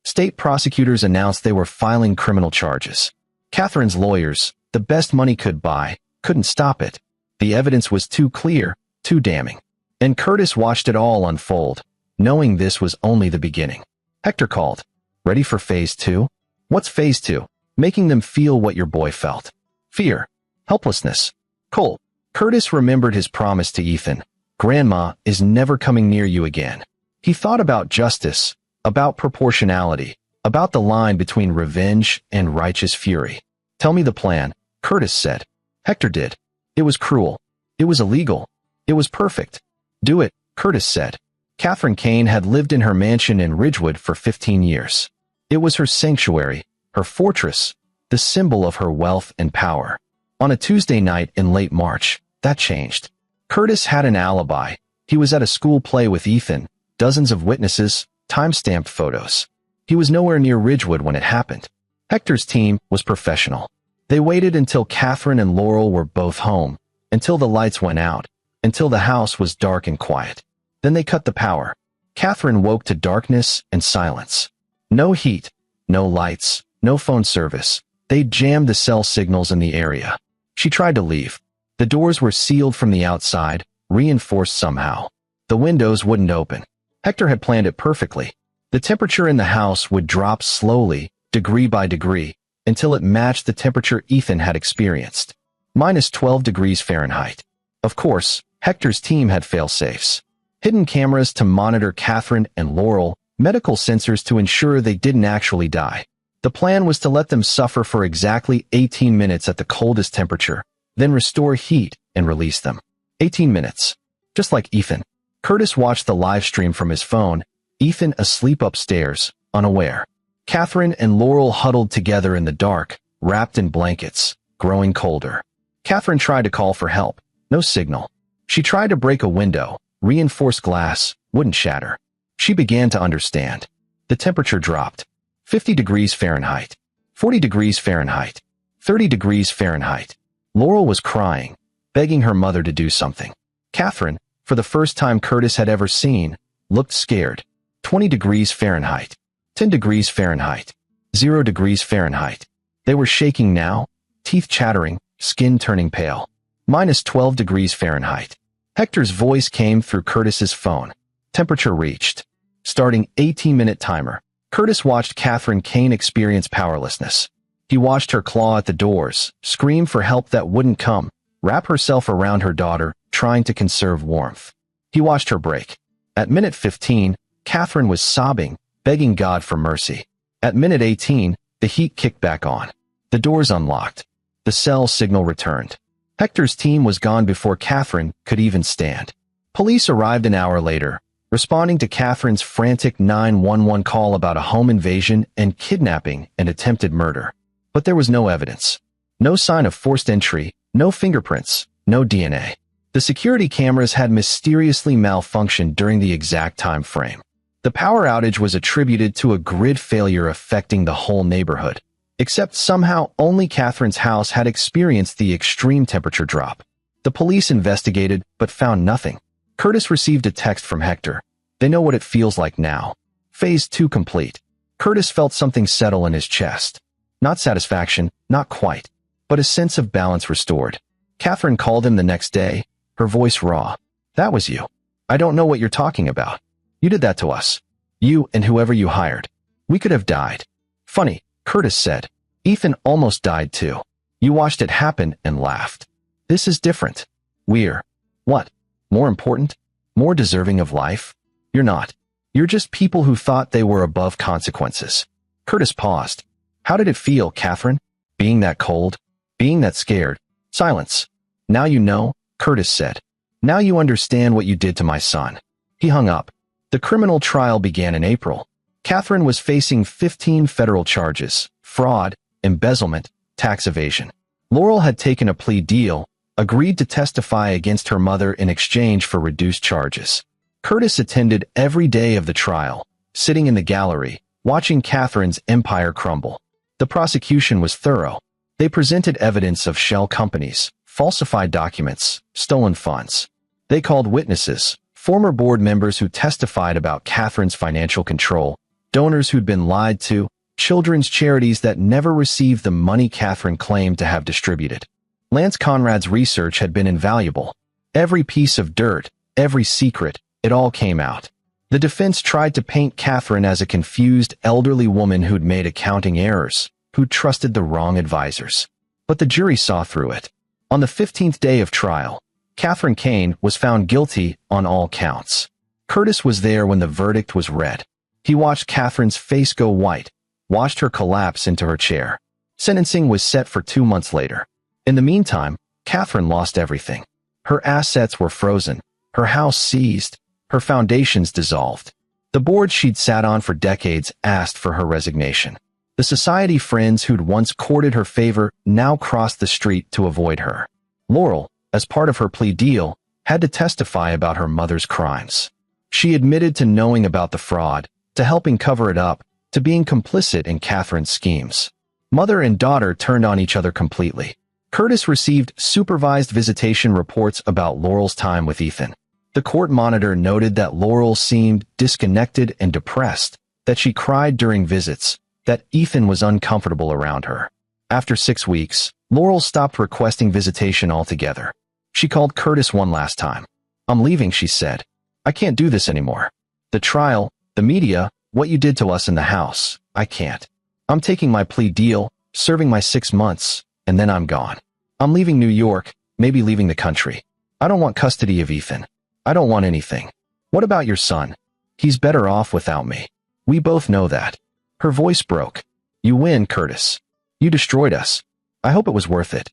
State prosecutors announced they were filing criminal charges. Catherine's lawyers, The best money could buy, couldn't stop it. The evidence was too clear, too damning. And Curtis watched it all unfold, knowing this was only the beginning. Hector called. Ready for phase 2? What's phase 2? Making them feel what your boy felt. Fear. Helplessness. Cold. Curtis remembered his promise to Ethan. Grandma is never coming near you again. He thought about justice, about proportionality, about the line between revenge and righteous fury. Tell me the plan, Curtis said. Hector did. It was cruel. It was illegal. It was perfect. Do it, Curtis said. Catherine Kane had lived in her mansion in Ridgewood for 15 years. It was her sanctuary, her fortress, the symbol of her wealth and power. On a Tuesday night in late March, that changed. Curtis had an alibi. He was at a school play with Ethan, dozens of witnesses, time-stamped photos. He was nowhere near Ridgewood when it happened. Hector's team was professional. They waited until Catherine and Laurel were both home, until the lights went out, until the house was dark and quiet. Then they cut the power. Catherine woke to darkness and silence. No heat, no lights, no phone service. They jammed the cell signals in the area. She tried to leave. The doors were sealed from the outside, reinforced somehow. The windows wouldn't open. Hector had planned it perfectly. The temperature in the house would drop slowly, degree by degree, until it matched the temperature Ethan had experienced. -12 degrees Fahrenheit. Of course, Hector's team had fail-safes. Hidden cameras to monitor Catherine and Laurel, medical sensors to ensure they didn't actually die. The plan was to let them suffer for exactly 18 minutes at the coldest temperature, then restore heat and release them. 18 minutes. Just like Ethan. Curtis watched the live stream from his phone, Ethan asleep upstairs, unaware. Catherine and Laurel huddled together in the dark, wrapped in blankets, growing colder. Catherine tried to call for help. No signal. She tried to break a window. Reinforced glass wouldn't shatter. She began to understand. The temperature dropped. 50 degrees Fahrenheit. 40 degrees Fahrenheit. 30 degrees Fahrenheit. Laurel was crying, begging her mother to do something. Catherine, for the first time Curtis had ever seen, looked scared. 20 degrees Fahrenheit. 10 degrees Fahrenheit. 0 degrees Fahrenheit. They were shaking now, teeth chattering, skin turning pale. -12 degrees Fahrenheit. Hector's voice came through Curtis's phone. Temperature reached. Starting 18-minute timer. Curtis watched Catherine Kane experience powerlessness. He watched her claw at the doors, scream for help that wouldn't come, wrap herself around her daughter, trying to conserve warmth. He watched her break. At minute 15, Catherine was sobbing, begging God for mercy. At minute 18, the heat kicked back on. The doors unlocked. The cell signal returned. Hector's team was gone before Catherine could even stand. Police arrived an hour later, responding to Catherine's frantic 911 call about a home invasion and kidnapping and attempted murder. But there was no evidence. No sign of forced entry, no fingerprints, no DNA. The security cameras had mysteriously malfunctioned during the exact time frame. The power outage was attributed to a grid failure affecting the whole neighborhood. Except somehow only Catherine's house had experienced the extreme temperature drop. The police investigated, but found nothing. Curtis received a text from Hector. They know what it feels like now. Phase 2 complete. Curtis felt something settle in his chest. Not satisfaction, not quite, but a sense of balance restored. Catherine called him the next day, her voice raw. That was you. I don't know what you're talking about. You did that to us. You and whoever you hired. We could have died. Funny, Curtis said. Ethan almost died too. You watched it happen and laughed. This is different. We're, what? More important? More deserving of life? You're not. You're just people who thought they were above consequences. Curtis paused. How did it feel, Catherine? Being that cold? Being that scared? Silence. Now you know, Curtis said. Now you understand what you did to my son. He hung up. The criminal trial began in April. Catherine was facing 15 federal charges: fraud, embezzlement, tax evasion. Laurel had taken a plea deal, agreed to testify against her mother in exchange for reduced charges. Curtis attended every day of the trial, sitting in the gallery, watching Catherine's empire crumble. The prosecution was thorough. They presented evidence of shell companies, falsified documents, stolen funds. They called witnesses, former board members who testified about Catherine's financial control, donors who'd been lied to, children's charities that never received the money Catherine claimed to have distributed. Lance Conrad's research had been invaluable. Every piece of dirt, every secret, it all came out. The defense tried to paint Catherine as a confused, elderly woman who'd made accounting errors, who trusted the wrong advisors. But the jury saw through it. On the 15th day of trial, Catherine Kane was found guilty on all counts. Curtis was there when the verdict was read. He watched Catherine's face go white, watched her collapse into her chair. Sentencing was set for 2 months later. In the meantime, Catherine lost everything. Her assets were frozen, her house seized, her foundations dissolved. The board she'd sat on for decades asked for her resignation. The society friends who'd once courted her favor now crossed the street to avoid her. Laurel, as part of her plea deal, had to testify about her mother's crimes. She admitted to knowing about the fraud, to helping cover it up, to being complicit in Catherine's schemes. Mother and daughter turned on each other completely. Curtis received supervised visitation reports about Laurel's time with Ethan. The court monitor noted that Laurel seemed disconnected and depressed, that she cried during visits, that Ethan was uncomfortable around her. After 6 weeks, Laurel stopped requesting visitation altogether. She called Curtis one last time. "I'm leaving," she said. "I can't do this anymore. The trial, the media, what you did to us in the house, I can't. I'm taking my plea deal, serving my 6 months, and then I'm gone. I'm leaving New York, maybe leaving the country. I don't want custody of Ethan. I don't want anything. What about your son? He's better off without me. We both know that." Her voice broke. "You win, Curtis. You destroyed us. I hope it was worth it."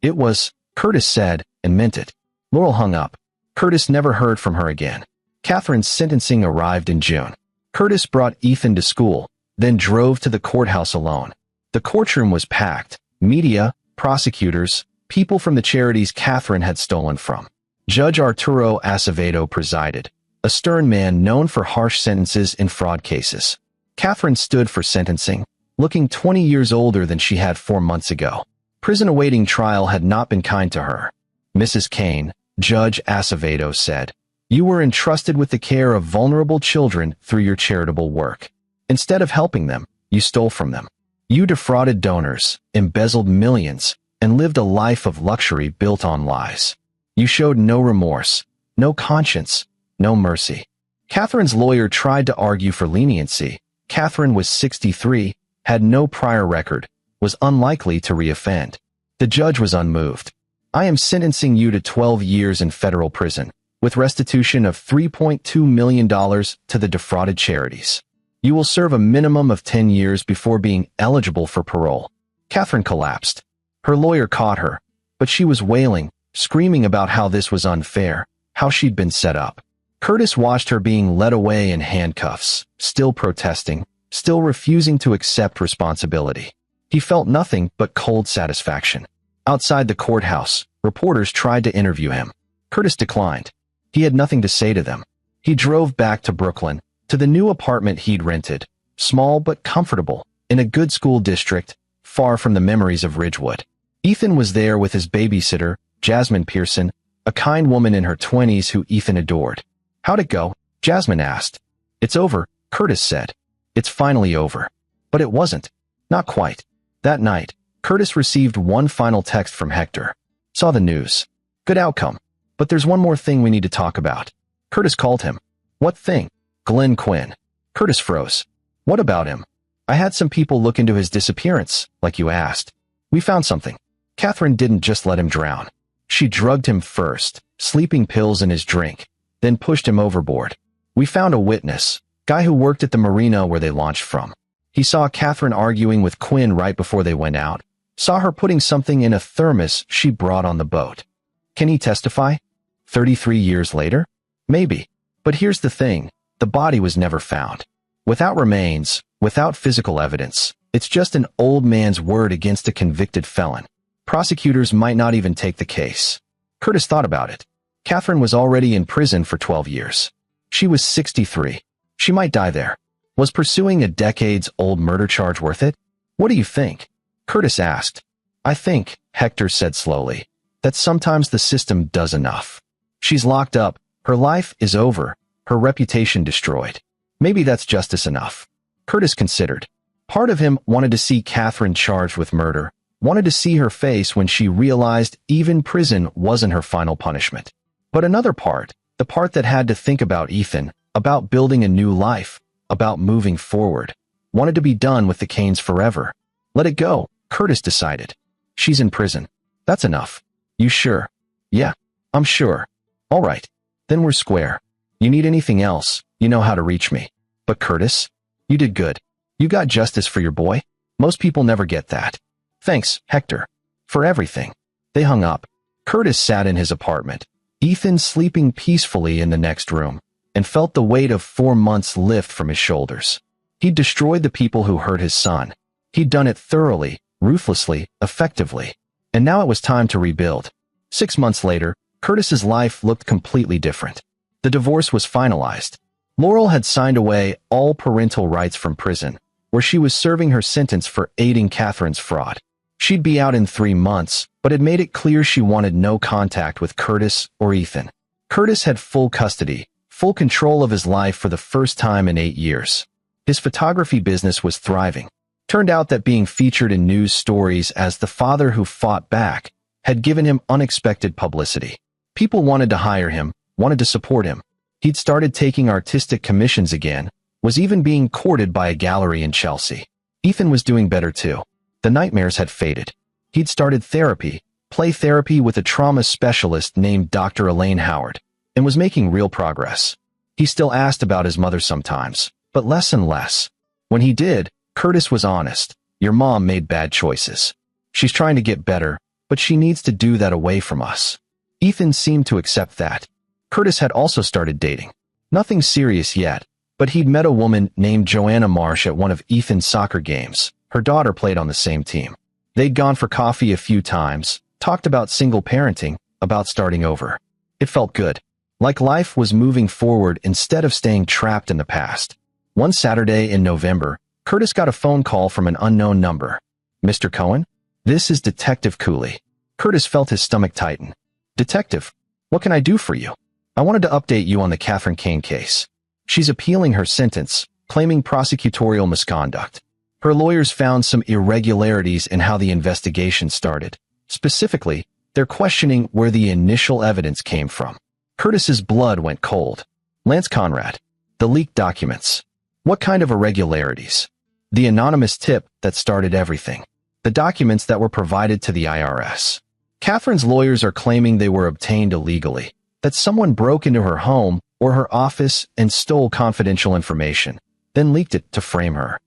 "It was," Curtis said, and meant it. Laurel hung up. Curtis never heard from her again. Catherine's sentencing arrived in June. Curtis brought Ethan to school, then drove to the courthouse alone. The courtroom was packed. Media, prosecutors, people from the charities Catherine had stolen from. Judge Arturo Acevedo presided, a stern man known for harsh sentences in fraud cases. Catherine stood for sentencing, looking 20 years older than she had 4 months ago. Prison awaiting trial had not been kind to her. "Mrs. Kane," Judge Acevedo said, "you were entrusted with the care of vulnerable children through your charitable work. Instead of helping them, you stole from them. You defrauded donors, embezzled millions, and lived a life of luxury built on lies. You showed no remorse, no conscience, no mercy." Catherine's lawyer tried to argue for leniency. Catherine was 63, had no prior record, was unlikely to reoffend. The judge was unmoved. "I am sentencing you to 12 years in federal prison, with restitution of $3.2 million to the defrauded charities. You will serve a minimum of 10 years before being eligible for parole." Catherine collapsed. Her lawyer caught her, but she was wailing, screaming about how this was unfair, how she'd been set up. Curtis watched her being led away in handcuffs, still protesting, still refusing to accept responsibility. He felt nothing but cold satisfaction. Outside the courthouse, reporters tried to interview him. Curtis declined. He had nothing to say to them. He drove back to Brooklyn, to the new apartment he'd rented, small but comfortable, in a good school district, far from the memories of Ridgewood. Ethan was there with his babysitter, Jasmine Pearson, a kind woman in her 20s who Ethan adored. "How'd it go?" Jasmine asked. "It's over," Curtis said. "It's finally over." But it wasn't. Not quite. That night, Curtis received one final text from Hector. "Saw the news. Good outcome. But there's one more thing we need to talk about." Curtis called him. "What thing?" "Glenn Quinn." Curtis froze. "What about him?" "I had some people look into his disappearance, like you asked. We found something." Catherine didn't just let him drown. She drugged him first, sleeping pills in his drink, then pushed him overboard. "We found a witness, guy who worked at the marina where they launched from. He saw Catherine arguing with Quinn right before they went out, saw her putting something in a thermos she brought on the boat. Can he testify? 33 years later? Maybe. But here's the thing, the body was never found. Without remains, without physical evidence, it's just an old man's word against a convicted felon. Prosecutors might not even take the case." Curtis thought about it. Catherine was already in prison for 12 years. She was 63. She might die there. Was pursuing a decades-old murder charge worth it? "What do you think?" Curtis asked. "I think," Hector said slowly, "that sometimes the system does enough. She's locked up, her life is over, her reputation destroyed. Maybe that's justice enough." Curtis considered. Part of him wanted to see Catherine charged with murder, wanted to see her face when she realized even prison wasn't her final punishment. But another part, the part that had to think about Ethan, about building a new life, about moving forward, wanted to be done with the Canes forever. Let it go, Curtis decided. She's in prison. That's enough. You sure? Yeah, I'm sure. All right. Then we're square. You need anything else, you know how to reach me. But Curtis, you did good. You got justice for your boy. Most people never get that. Thanks, Hector. For everything. They hung up. Curtis sat in his apartment, Ethan sleeping peacefully in the next room, and felt the weight of 4 months lift from his shoulders. He'd destroyed the people who hurt his son. He'd done it thoroughly, ruthlessly, effectively. And now it was time to rebuild. 6 months later, Curtis's life looked completely different. The divorce was finalized. Laurel had signed away all parental rights from prison, where she was serving her sentence for aiding Catherine's fraud. She'd be out in 3 months, but had made it clear she wanted no contact with Curtis or Ethan. Curtis had full custody, full control of his life for the first time in 8 years. His photography business was thriving. Turned out that being featured in news stories as the father who fought back had given him unexpected publicity. People wanted to hire him, wanted to support him. He'd started taking artistic commissions again, was even being courted by a gallery in Chelsea. Ethan was doing better too. The nightmares had faded. He'd started therapy, play therapy with a trauma specialist named Dr. Elaine Howard, and was making real progress. He still asked about his mother sometimes, but less and less. When he did, Curtis was honest. Your mom made bad choices. She's trying to get better, but she needs to do that away from us. Ethan seemed to accept that. Curtis had also started dating. Nothing serious yet, but he'd met a woman named Joanna Marsh at one of Ethan's soccer games. Her daughter played on the same team. They'd gone for coffee a few times, talked about single parenting, about starting over. It felt good. Like life was moving forward instead of staying trapped in the past. One Saturday in November, Curtis got a phone call from an unknown number. Mr. Cohen? This is Detective Cooley. Curtis felt his stomach tighten. Detective, what can I do for you? I wanted to update you on the Catherine Kane case. She's appealing her sentence, claiming prosecutorial misconduct. Her lawyers found some irregularities in how the investigation started. Specifically, they're questioning where the initial evidence came from. Curtis's blood went cold. Lance Conrad. The leaked documents. What kind of irregularities? The anonymous tip that started everything. The documents that were provided to the IRS. Catherine's lawyers are claiming they were obtained illegally, that someone broke into her home or her office and stole confidential information, then leaked it to frame her.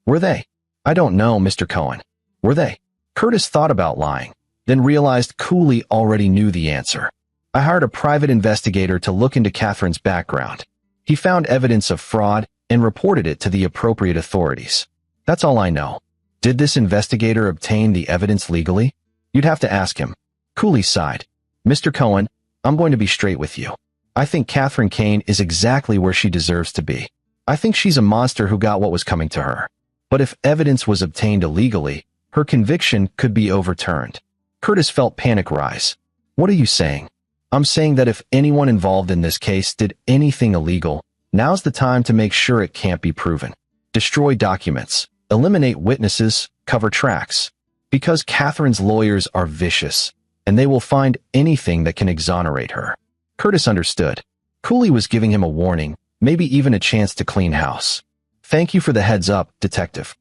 Were they? I don't know, Mr. Cohen. Were they? Curtis thought about lying, then realized Cooley already knew the answer. I hired a private investigator to look into Catherine's background. He found evidence of fraud and reported it to the appropriate authorities. That's all I know. Did this investigator obtain the evidence legally? You'd have to ask him. Cooley sighed. Mr. Cohen, I'm going to be straight with you. I think Catherine Kane is exactly where she deserves to be. I think she's a monster who got what was coming to her. But if evidence was obtained illegally, her conviction could be overturned. Curtis felt panic rise. What are you saying? I'm saying that if anyone involved in this case did anything illegal, now's the time to make sure it can't be proven. Destroy documents, eliminate witnesses, cover tracks. Because Catherine's lawyers are vicious, and they will find anything that can exonerate her. Curtis understood. Cooley was giving him a warning, maybe even a chance to clean house. Thank you for the heads up, Detective.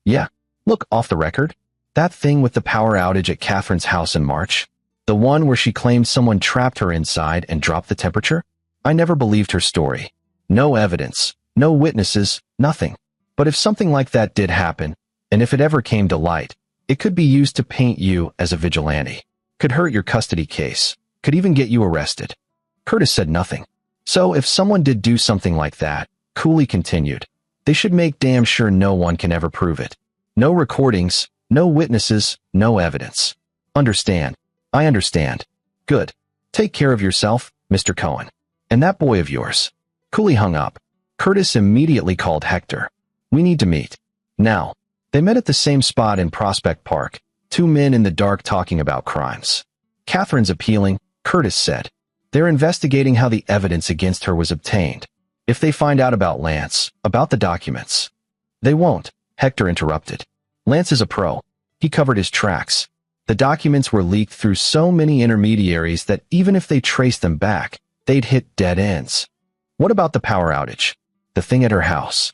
Yeah, look, off the record, that thing with the power outage at Catherine's house in March, the one where she claimed someone trapped her inside and dropped the temperature? I never believed her story. No evidence, no witnesses, nothing. But if something like that did happen, and if it ever came to light, it could be used to paint you as a vigilante. Could hurt your custody case, could even get you arrested. Curtis said nothing. So if someone did do something like that, Cooley continued, they should make damn sure no one can ever prove it. No recordings, no witnesses, no evidence. Understand? I understand. Good. Take care of yourself, Mr. Cohen. And that boy of yours. Cooley hung up. Curtis immediately called Hector. We need to meet. Now. They met at the same spot in Prospect Park, 2 men in the dark talking about crimes. Catherine's appealing, Curtis said. They're investigating how the evidence against her was obtained. If they find out about Lance, about the documents. They won't, Hector interrupted. Lance is a pro. He covered his tracks. The documents were leaked through so many intermediaries that even if they traced them back, they'd hit dead ends. What about the power outage? The thing at her house?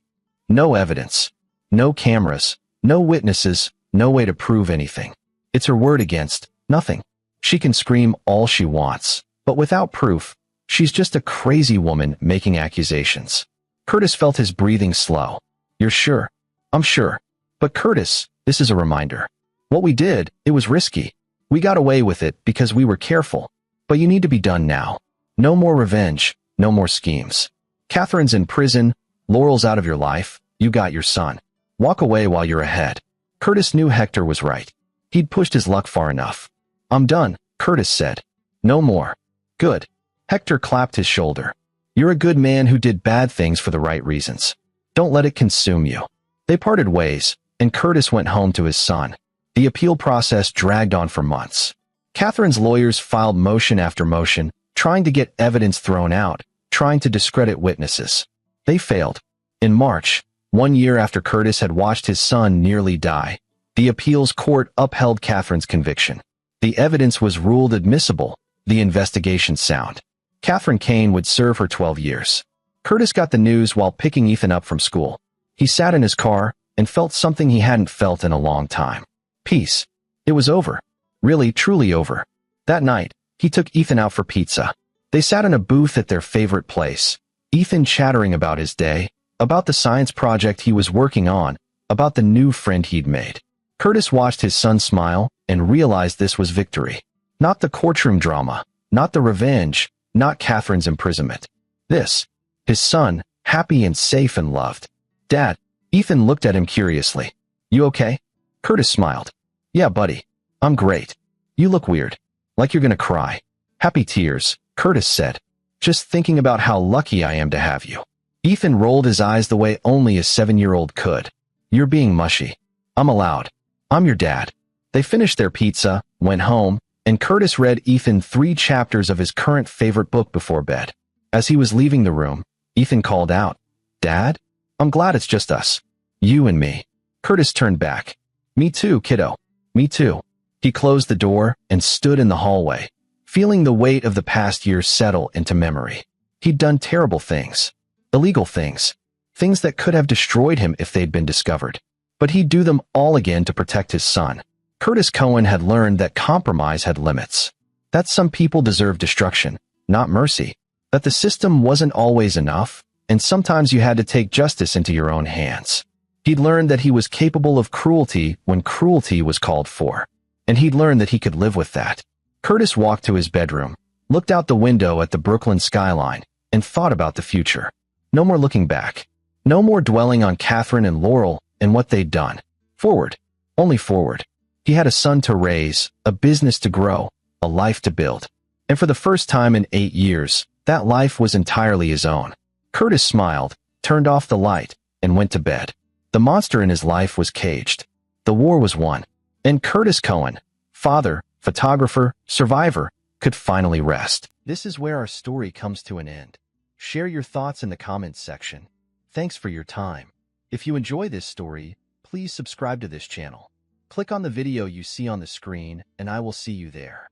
No evidence. No cameras. No witnesses. No way to prove anything. It's her word against nothing. She can scream all she wants, but without proof, she's just a crazy woman making accusations. Curtis felt his breathing slow. You're sure? I'm sure. But Curtis, this is a reminder. What we did, it was risky. We got away with it because we were careful. But you need to be done now. No more revenge, no more schemes. Catherine's in prison, Laurel's out of your life, you got your son. Walk away while you're ahead. Curtis knew Hector was right. He'd pushed his luck far enough. I'm done, Curtis said. No more. Good. Hector clapped his shoulder. You're a good man who did bad things for the right reasons. Don't let it consume you. They parted ways, and Curtis went home to his son. The appeal process dragged on for months. Catherine's lawyers filed motion after motion, trying to get evidence thrown out, trying to discredit witnesses. They failed. In March, 1 year after Curtis had watched his son nearly die, the appeals court upheld Catherine's conviction. The evidence was ruled admissible, the investigation sound. Catherine Kane would serve her 12 years. Curtis got the news while picking Ethan up from school. He sat in his car and felt something he hadn't felt in a long time. Peace. It was over. Really, truly over. That night, he took Ethan out for pizza. They sat in a booth at their favorite place, Ethan chattering about his day, about the science project he was working on, about the new friend he'd made. Curtis watched his son smile and realized this was victory. Not the courtroom drama, not the revenge, not Catherine's imprisonment. This, his son, happy and safe and loved. Dad, Ethan looked at him curiously. You okay? Curtis smiled. Yeah, buddy. I'm great. You look weird. Like you're gonna cry. Happy tears, Curtis said. Just thinking about how lucky I am to have you. Ethan rolled his eyes the way only a 7-year-old could. You're being mushy. I'm allowed. I'm your dad. They finished their pizza, went home, and Curtis read Ethan 3 chapters of his current favorite book before bed. As he was leaving the room, Ethan called out, Dad? I'm glad it's just us. You and me. Curtis turned back. Me too, kiddo. Me too. He closed the door and stood in the hallway, feeling the weight of the past years settle into memory. He'd done terrible things. Illegal things. Things that could have destroyed him if they'd been discovered. But he'd do them all again to protect his son. Curtis Cohen had learned that compromise had limits. That some people deserve destruction, not mercy. That the system wasn't always enough, and sometimes you had to take justice into your own hands. He'd learned that he was capable of cruelty when cruelty was called for. And he'd learned that he could live with that. Curtis walked to his bedroom, looked out the window at the Brooklyn skyline, and thought about the future. No more looking back. No more dwelling on Catherine and Laurel and what they'd done. Forward. Only forward. He had a son to raise, a business to grow, a life to build. And for the first time in 8 years, that life was entirely his own. Curtis smiled, turned off the light, and went to bed. The monster in his life was caged. The war was won. And Curtis Cohen, father, photographer, survivor, could finally rest. This is where our story comes to an end. Share your thoughts in the comments section. Thanks for your time. If you enjoy this story, please subscribe to this channel. Click on the video you see on the screen, and I will see you there.